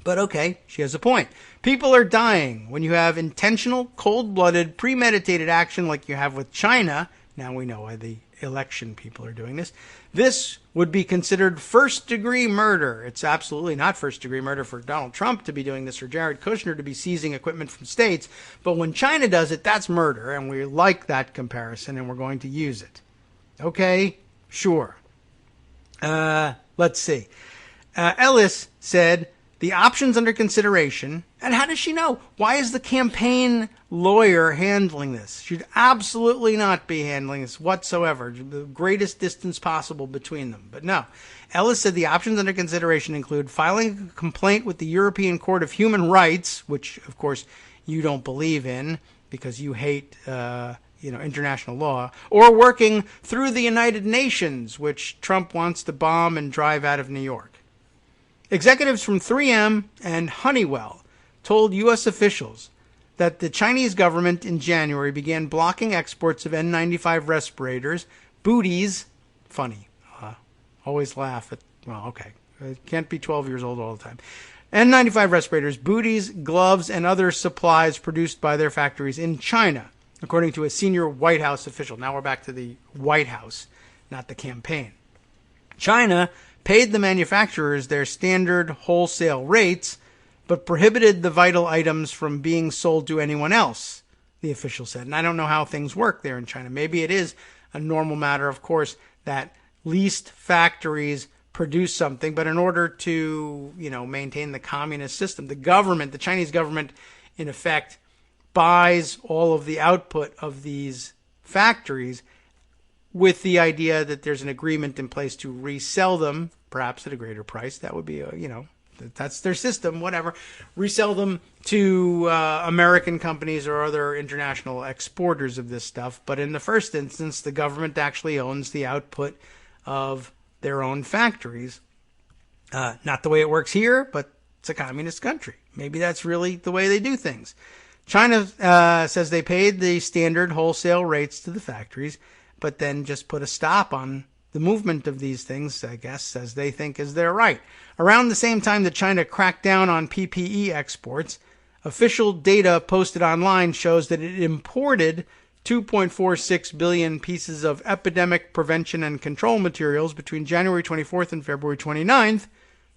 Speaker 3: But okay, she has a point. People are dying when you have intentional, cold-blooded, premeditated action like you have with China. Now we know why the election people are doing this. This would be considered first-degree murder. It's absolutely not first-degree murder for Donald Trump to be doing this or Jared Kushner to be seizing equipment from states. But when China does it, that's murder, and we like that comparison, and we're going to use it. Okay, sure. Let's see. Ellis said, the options under consideration, and how does she know? Why is the campaign lawyer handling this? She'd absolutely not be handling this whatsoever. The greatest distance possible between them. But no. Ellis said the options under consideration include filing a complaint with the European Court of Human Rights, which, of course, you don't believe in because you hate international law, or working through the United Nations, which Trump wants to bomb and drive out of New York. Executives from 3M and Honeywell told U.S. officials that the Chinese government in January began blocking exports of N95 respirators, booties, funny, always laugh at, well, okay, it can't be 12 years old all the time, N95 respirators, booties, gloves, and other supplies produced by their factories in China, according to a senior White House official. Now we're back to the White House, not the campaign. China paid the manufacturers their standard wholesale rates, but prohibited the vital items from being sold to anyone else, the official said. And I don't know how things work there in China. Maybe it is a normal matter, of course, that leased factories produce something, but in order to, maintain the communist system, the Chinese government, in effect, buys all of the output of these factories with the idea that there's an agreement in place to resell them, perhaps at a greater price. That would be, that's their system, whatever. Resell them to American companies or other international exporters of this stuff. But in the first instance, the government actually owns the output of their own factories. Not the way it works here, but it's a communist country. Maybe that's really the way they do things. China says they paid the standard wholesale rates to the factories, but then just put a stop on the movement of these things, I guess, as they think is their right. Around the same time that China cracked down on PPE exports, official data posted online shows that it imported 2.46 billion pieces of epidemic prevention and control materials between January 24th and February 29th,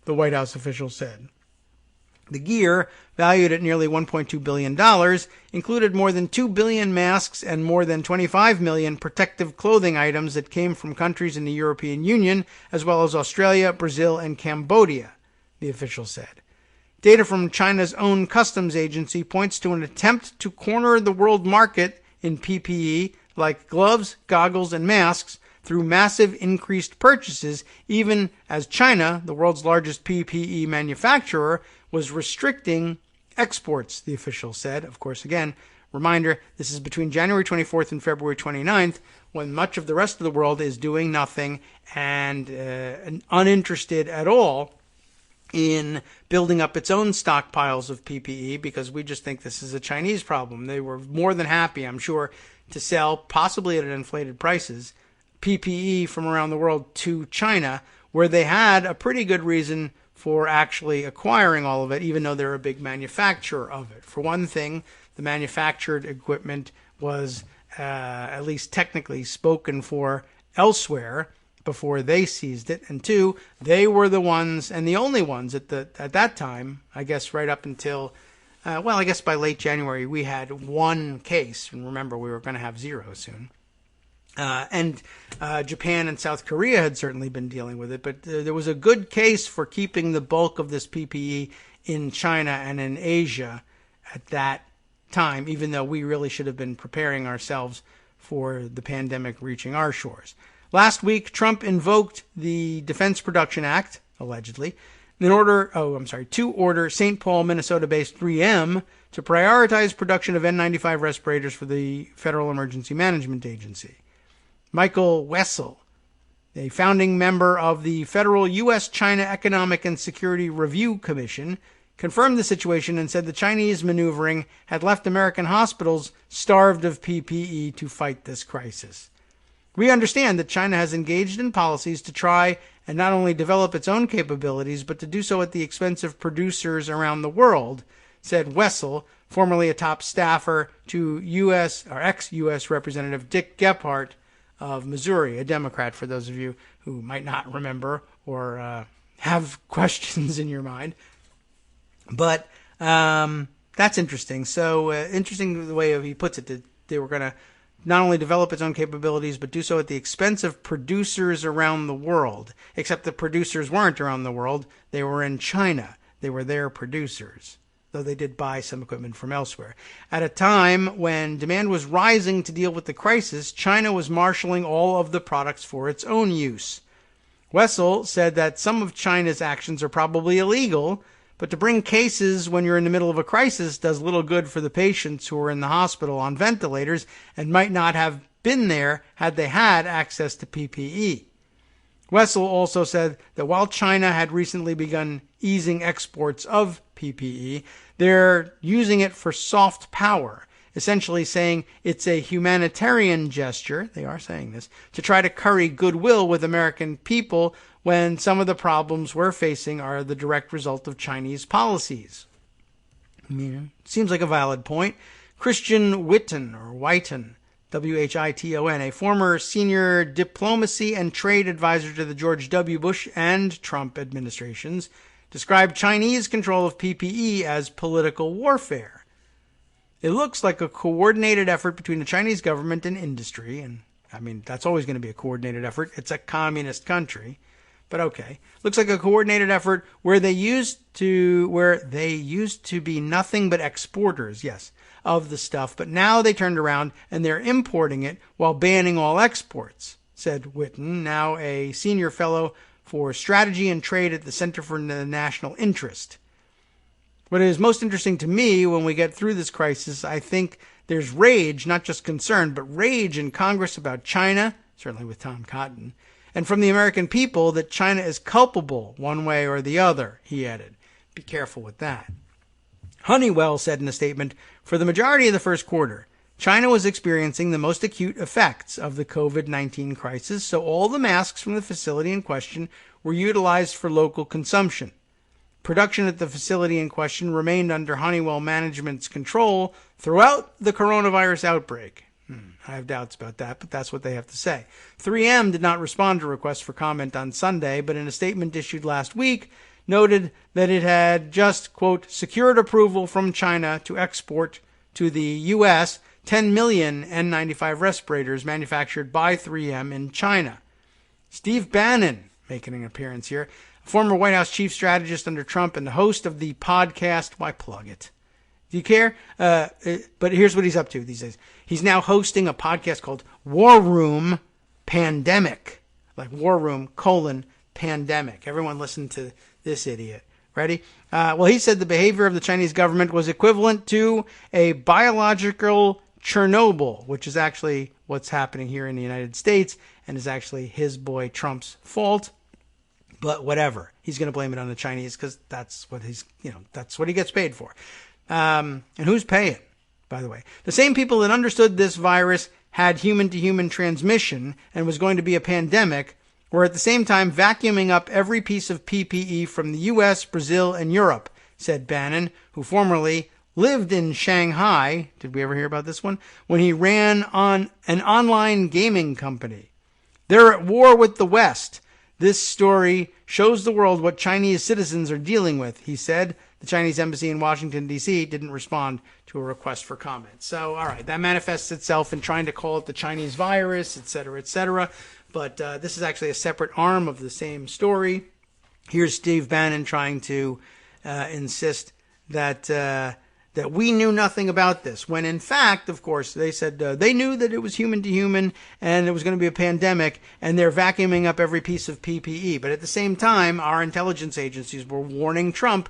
Speaker 3: the White House official said. The gear, valued at nearly $1.2 billion, included more than 2 billion masks and more than 25 million protective clothing items that came from countries in the European Union, as well as Australia, Brazil, and Cambodia, the official said. Data from China's own customs agency points to an attempt to corner the world market in PPE, like gloves, goggles, and masks, through massive increased purchases, even as China, the world's largest PPE manufacturer, was restricting exports, the official said. Of course, again, reminder, this is between January 24th and February 29th, when much of the rest of the world is doing nothing and uninterested at all in building up its own stockpiles of PPE, because we just think this is a Chinese problem. They were more than happy, I'm sure, to sell, possibly at inflated prices, PPE from around the world to China, where they had a pretty good reason for actually acquiring all of it, even though they're a big manufacturer of it. For one thing, the manufactured equipment was at least technically spoken for elsewhere before they seized it. And two, they were the ones and the only ones at that time, I guess right up until, I guess by late January, we had one case. And remember, we were going to have zero soon. And Japan and South Korea had certainly been dealing with it, but there was a good case for keeping the bulk of this PPE in China and in Asia at that time, even though we really should have been preparing ourselves for the pandemic reaching our shores. Last week, Trump invoked the Defense Production Act, allegedly, to order St. Paul, Minnesota-based 3M to prioritize production of N95 respirators for the Federal Emergency Management Agency. Michael Wessel, a founding member of the Federal U.S.-China Economic and Security Review Commission, confirmed the situation and said the Chinese maneuvering had left American hospitals starved of PPE to fight this crisis. We understand that China has engaged in policies to try and not only develop its own capabilities, but to do so at the expense of producers around the world, said Wessel, formerly a top staffer to ex-U.S. Representative Dick Gephardt of Missouri, a Democrat, for those of you who might not remember or have questions in your mind. But that's interesting. So interesting the way he puts it, that they were going to not only develop its own capabilities, but do so at the expense of producers around the world. Except the producers weren't around the world. They were in China. They were their producers, though they did buy some equipment from elsewhere. At a time when demand was rising to deal with the crisis, China was marshaling all of the products for its own use. Wessel said that some of China's actions are probably illegal, but to bring cases when you're in the middle of a crisis does little good for the patients who are in the hospital on ventilators and might not have been there had they had access to PPE. Wessel also said that while China had recently begun easing exports of PPE, they're using it for soft power, essentially saying it's a humanitarian gesture, they are saying this, to try to curry goodwill with American people when some of the problems we're facing are the direct result of Chinese policies. Seems like a valid point. Christian Whitten, Whiton, a former senior diplomacy and trade advisor to the George W. Bush and Trump administrations, described Chinese control of PPE as political warfare. It looks like a coordinated effort between the Chinese government and industry, and that's always going to be a coordinated effort. It's a communist country. But okay. Looks like a coordinated effort where they used to be nothing but exporters, yes, of the stuff, but now they turned around and they're importing it while banning all exports, said Whitten, now a senior fellow for strategy and trade at the Center for the National Interest. What is most interesting to me when we get through this crisis, I think there's rage, not just concern, but rage in Congress about China, certainly with Tom Cotton, and from the American people that China is culpable one way or the other, he added. Be careful with that. Honeywell said in a statement, for the majority of the first quarter, China was experiencing the most acute effects of the COVID-19 crisis, so all the masks from the facility in question were utilized for local consumption. Production at the facility in question remained under Honeywell management's control throughout the coronavirus outbreak. I have doubts about that, but that's what they have to say. 3M did not respond to requests for comment on Sunday, but in a statement issued last week, noted that it had just, quote, secured approval from China to export to the U.S. 10 million N95 respirators manufactured by 3M in China. Steve Bannon, making an appearance here, a former White House chief strategist under Trump and the host of the podcast, why plug it? Do you care? But here's what he's up to these days. He's now hosting a podcast called War Room Pandemic. Like War Room, pandemic. Everyone listen to this idiot. Ready? Well, he said the behavior of the Chinese government was equivalent to a biological Chernobyl, which is actually what's happening here in the United States and is actually his boy Trump's fault. But whatever. He's going to blame it on the Chinese because that's what that's what he gets paid for. And who's paying, by the way? The same people that understood this virus had human-to-human transmission and was going to be a pandemic were at the same time vacuuming up every piece of PPE from the U.S., Brazil, and Europe, said Bannon, who formerly lived in Shanghai, did we ever hear about this one, when he ran on an online gaming company. They're at war with the West. This story shows the world what Chinese citizens are dealing with, he said. The Chinese embassy in Washington, D.C. didn't respond to a request for comment. So, all right, that manifests itself in trying to call it the Chinese virus, et cetera, et cetera. But this is actually a separate arm of the same story. Here's Steve Bannon trying to insist that that we knew nothing about this, when in fact, of course, they said they knew that it was human to human and it was going to be a pandemic, and they're vacuuming up every piece of PPE. But at the same time, our intelligence agencies were warning Trump,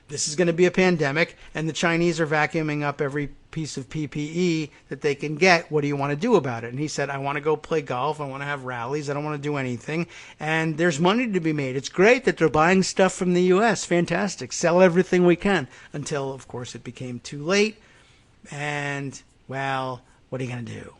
Speaker 3: this is going to be a pandemic, and the Chinese are vacuuming up every piece of PPE that they can get. What do you want to do about it? And he said, I want to go play golf. I want to have rallies. I don't want to do anything. And there's money to be made. It's great that they're buying stuff from the U.S. Fantastic. Sell everything we can. Until, of course, it became too late. And, well, what are you going to do?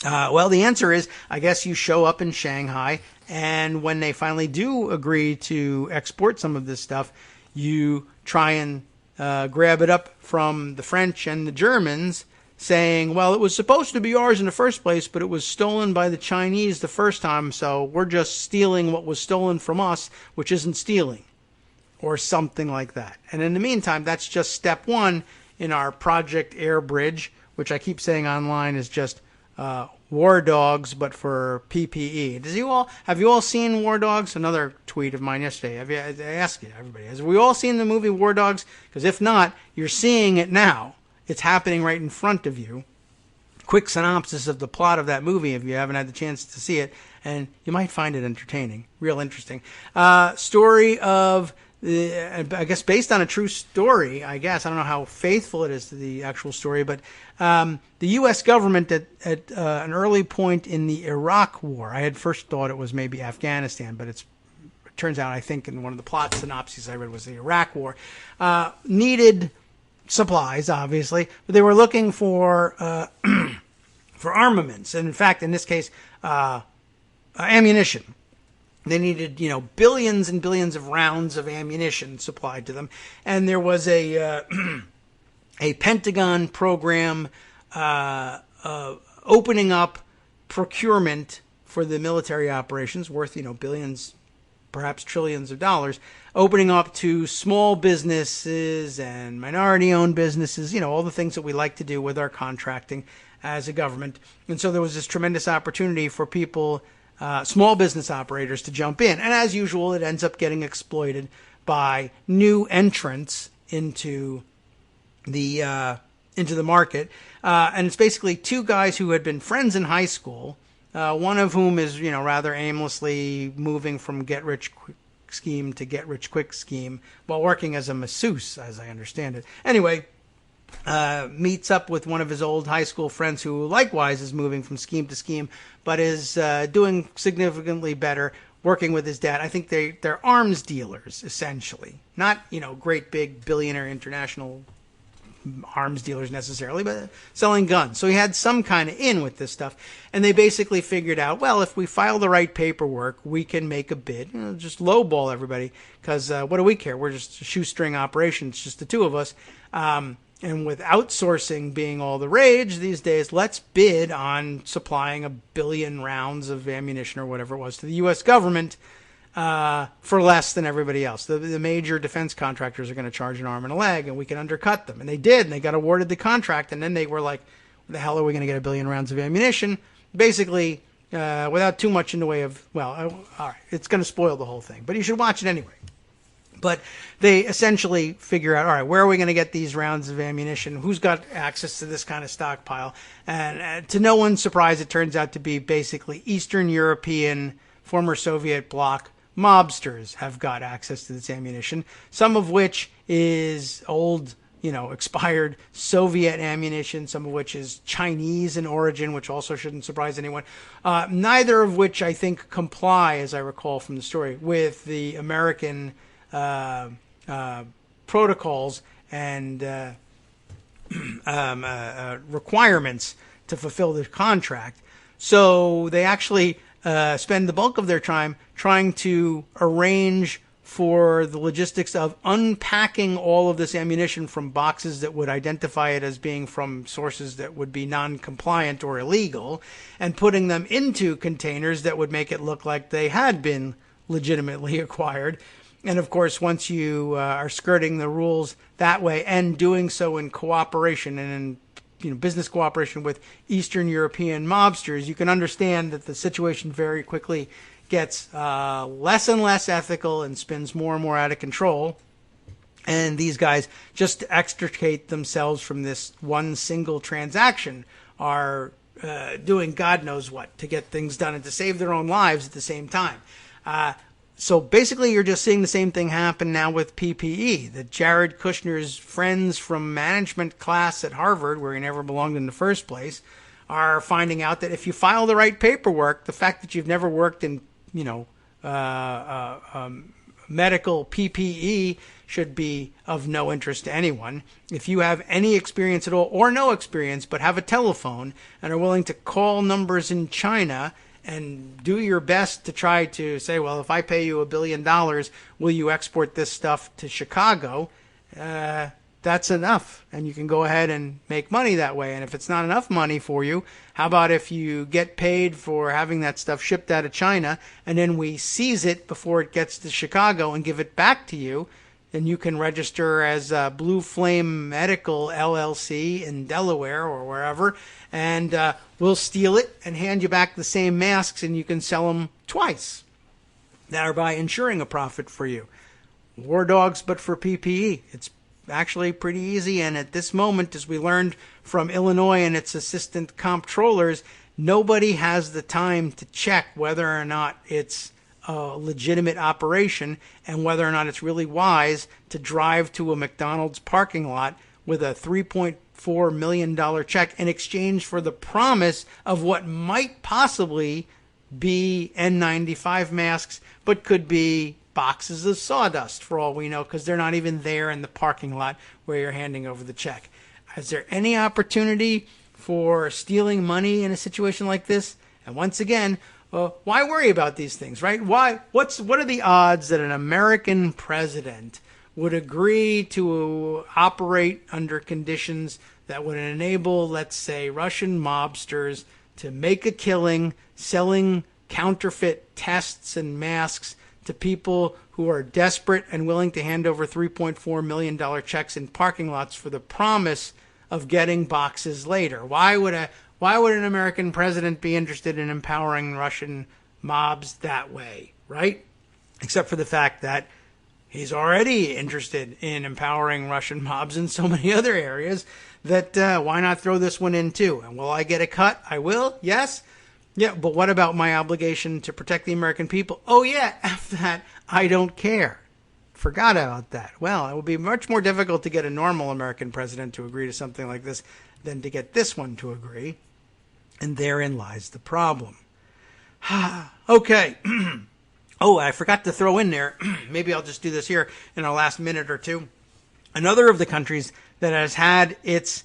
Speaker 3: Well, the answer is, I guess you show up in Shanghai, and when they finally do agree to export some of this stuff, you try and grab it up from the French and the Germans, saying, well, it was supposed to be ours in the first place, but it was stolen by the Chinese the first time, so we're just stealing what was stolen from us, which isn't stealing, or something like that. And in the meantime, that's just step one in our Project Air Bridge, which I keep saying online is just War Dogs, but for PPE. Have you all seen War Dogs? Another tweet of mine yesterday. I asked you, everybody, have we all seen the movie War Dogs? Because if not, you're seeing it now. It's happening right in front of you. Quick synopsis of the plot of that movie if you haven't had the chance to see it, and you might find it entertaining, real interesting. Story of, I guess based on a true story, I guess. I don't know how faithful it is to the actual story, but the U.S. government at an early point in the Iraq War, I had first thought it was maybe Afghanistan, but it turns out, I think in one of the plot synopses I read was the Iraq War, needed supplies, obviously, but they were looking for armaments, and in fact, in this case, ammunition. They needed, billions and billions of rounds of ammunition supplied to them, and there was a Pentagon program opening up procurement for the military operations worth, billions, perhaps trillions of dollars, opening up to small businesses and minority-owned businesses, all the things that we like to do with our contracting as a government. And so there was this tremendous opportunity for people, small business operators, to jump in. And as usual, it ends up getting exploited by new entrants into the market. And it's basically two guys who had been friends in high school, one of whom is, rather aimlessly moving from get-rich-quick scheme to get-rich-quick scheme while working as a masseuse, as I understand it. Anyway, meets up with one of his old high school friends who likewise is moving from scheme to scheme, but is doing significantly better working with his dad. I think they're arms dealers, essentially. Not, great big billionaire international arms dealers necessarily, but selling guns. So he had some kind of in with this stuff. And they basically figured out, well, if we file the right paperwork, we can make a bid. Just lowball everybody, because what do we care? We're just a shoestring operation. It's just the two of us. And with outsourcing being all the rage these days, let's bid on supplying 1 billion rounds of ammunition or whatever it was to the U.S. government for less than everybody else. The major defense contractors are going to charge an arm and a leg, and we can undercut them. And they did, and they got awarded the contract, and then they were like, what the hell are we going to get 1 billion rounds of ammunition? Basically, without too much in the way of, all right, it's going to spoil the whole thing. But you should watch it anyway. But they essentially figure out, all right, where are we going to get these rounds of ammunition? Who's got access to this kind of stockpile? And to no one's surprise, it turns out to be basically Eastern European, former Soviet bloc mobsters have got access to this ammunition, some of which is old, expired Soviet ammunition, some of which is Chinese in origin, which also shouldn't surprise anyone. Neither of which I think comply, as I recall from the story, with the American protocols and requirements to fulfill the contract. So they actually spend the bulk of their time trying to arrange for the logistics of unpacking all of this ammunition from boxes that would identify it as being from sources that would be non-compliant or illegal, and putting them into containers that would make it look like they had been legitimately acquired. And of course, once you are skirting the rules that way and doing so in cooperation and in business cooperation with Eastern European mobsters, you can understand that the situation very quickly gets less and less ethical and spins more and more out of control. And these guys, just to extricate themselves from this one single transaction, are doing God knows what to get things done and to save their own lives at the same time. So basically, you're just seeing the same thing happen now with PPE. That Jared Kushner's friends from management class at Harvard, where he never belonged in the first place, are finding out that if you file the right paperwork, the fact that you've never worked in, medical PPE should be of no interest to anyone. If you have any experience at all or no experience but have a telephone and are willing to call numbers in China and do your best to try to say, well, if I pay you $1 billion, will you export this stuff to Chicago? That's enough. And you can go ahead and make money that way. And if it's not enough money for you, how about if you get paid for having that stuff shipped out of China and then we seize it before it gets to Chicago and give it back to you? And you can register as Blue Flame Medical LLC in Delaware or wherever, and we'll steal it and hand you back the same masks, and you can sell them twice, thereby ensuring a profit for you. War dogs, but for PPE. It's actually pretty easy, and at this moment, as we learned from Illinois and its assistant comptrollers, nobody has the time to check whether or not it's a legitimate operation and whether or not it's really wise to drive to a McDonald's parking lot with a $3.4 million check in exchange for the promise of what might possibly be N95 masks, but could be boxes of sawdust for all we know, because they're not even there in the parking lot where you're handing over the check. Is there any opportunity for stealing money in a situation like this? And once again, why worry about these things, right? What are the odds that an American president would agree to operate under conditions that would enable, let's say, Russian mobsters to make a killing selling counterfeit tests and masks to people who are desperate and willing to hand over $3.4 million checks in parking lots for the promise of getting boxes later? Why would an American president be interested in empowering Russian mobs that way, right? Except for the fact that he's already interested in empowering Russian mobs in so many other areas that why not throw this one in too? And will I get a cut? I will, yes. Yeah, but what about my obligation to protect the American people? Oh yeah, after that, I don't care. Forgot about that. Well, it would be much more difficult to get a normal American president to agree to something like this than to get this one to agree. And therein lies the problem. Okay. Oh, I forgot to throw in there, maybe I'll just do this here in our last minute or two. Another of the countries that has had its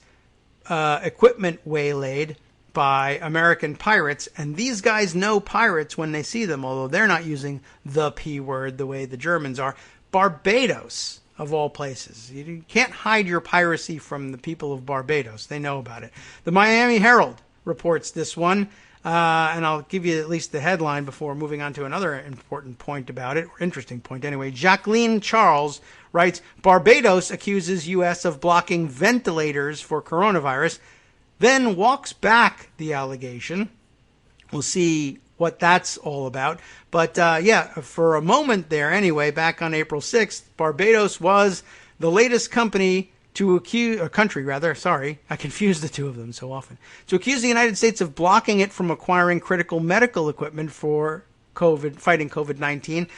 Speaker 3: equipment waylaid by American pirates, and these guys know pirates when they see them, although they're not using the P word the way the Germans are. Barbados, of all places. You can't hide your piracy from the people of Barbados. They know about it. The Miami Herald reports this one, and I'll give you at least the headline before moving on to another important point about it, or interesting point anyway. Jacqueline Charles writes, Barbados accuses U.S. of blocking ventilators for coronavirus, then walks back the allegation. We'll see what that's all about. But for a moment there anyway, back on April 6th, Barbados was the latest country, I confuse the two of them so often, to accuse the United States of blocking it from acquiring critical medical equipment for fighting COVID-19.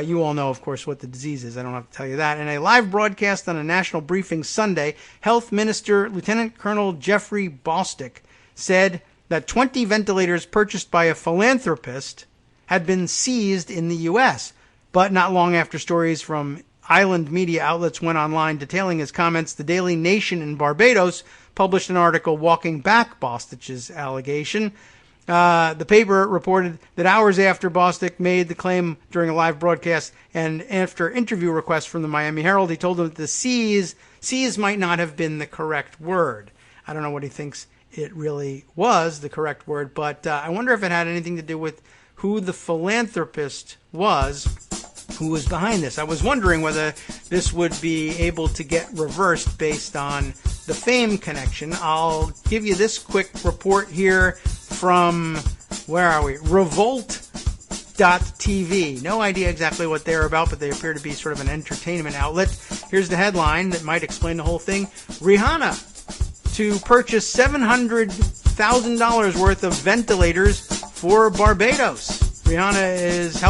Speaker 3: You all know, of course, what the disease is. I don't have to tell you that. In a live broadcast on a national briefing Sunday, Health Minister Lieutenant Colonel Jeffrey Bostick said that 20 ventilators purchased by a philanthropist had been seized in the U.S., but not long after stories from island media outlets went online detailing his comments, the Daily Nation in Barbados published an article walking back Bostick's allegation. The paper reported that hours after Bostick made the claim during a live broadcast and after interview requests from the Miami Herald, he told them that the seize might not have been the correct word. I don't know what he thinks it really was, the correct word, but I wonder if it had anything to do with who the philanthropist was who was behind this. I was wondering whether this would be able to get reversed based on the fame connection. I'll give you this quick report here from, where are we? Revolt.tv. No idea exactly what they're about, but they appear to be sort of an entertainment outlet. Here's the headline that might explain the whole thing. Rihanna to purchase $700,000 worth of ventilators for Barbados. Rihanna is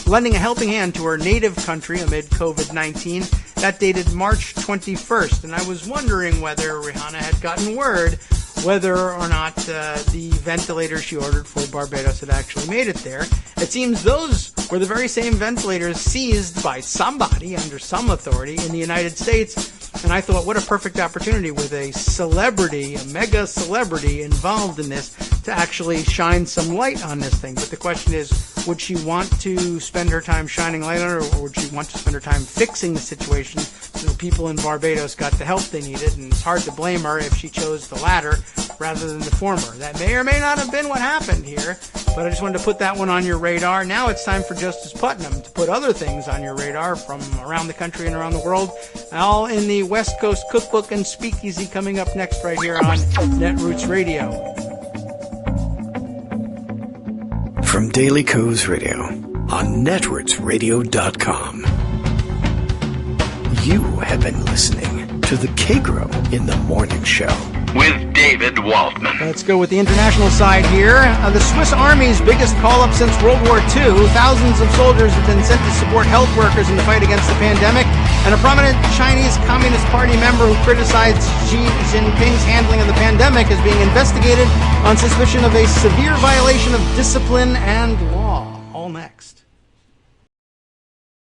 Speaker 3: lending a helping hand to her native country amid COVID-19. That dated March 21st, and I was wondering whether Rihanna had gotten word whether or not the ventilators she ordered for Barbados had actually made it there. It seems those were the very same ventilators seized by somebody under some authority in the United States. And I thought, what a perfect opportunity with a celebrity, a mega celebrity involved in this to actually shine some light on this thing. But the question is, would she want to spend her time shining light on it, or would she want to spend her time fixing the situation so the people in Barbados got the help they needed? And it's hard to blame her if she chose the latter rather than the former. That may or may not have been what happened here, but I just wanted to put that one on your radar. Now it's time for Justice Putnam to put other things on your radar from around the country and around the world, all in the West Coast Cookbook and Speakeasy coming up next right here on Netroots Radio.
Speaker 1: From Daily Kos Radio on netrootsradio.com. You have been listening to the Kagro in the Morning Show
Speaker 2: with David Waldman.
Speaker 3: Let's go with the international side here. The Swiss Army's biggest call-up since World War II. Thousands of soldiers have been sent to support health workers in the fight against the pandemic. And a prominent Chinese Communist Party member who criticized Xi Jinping's handling of the pandemic is being investigated on suspicion of a severe violation of discipline and law. All next.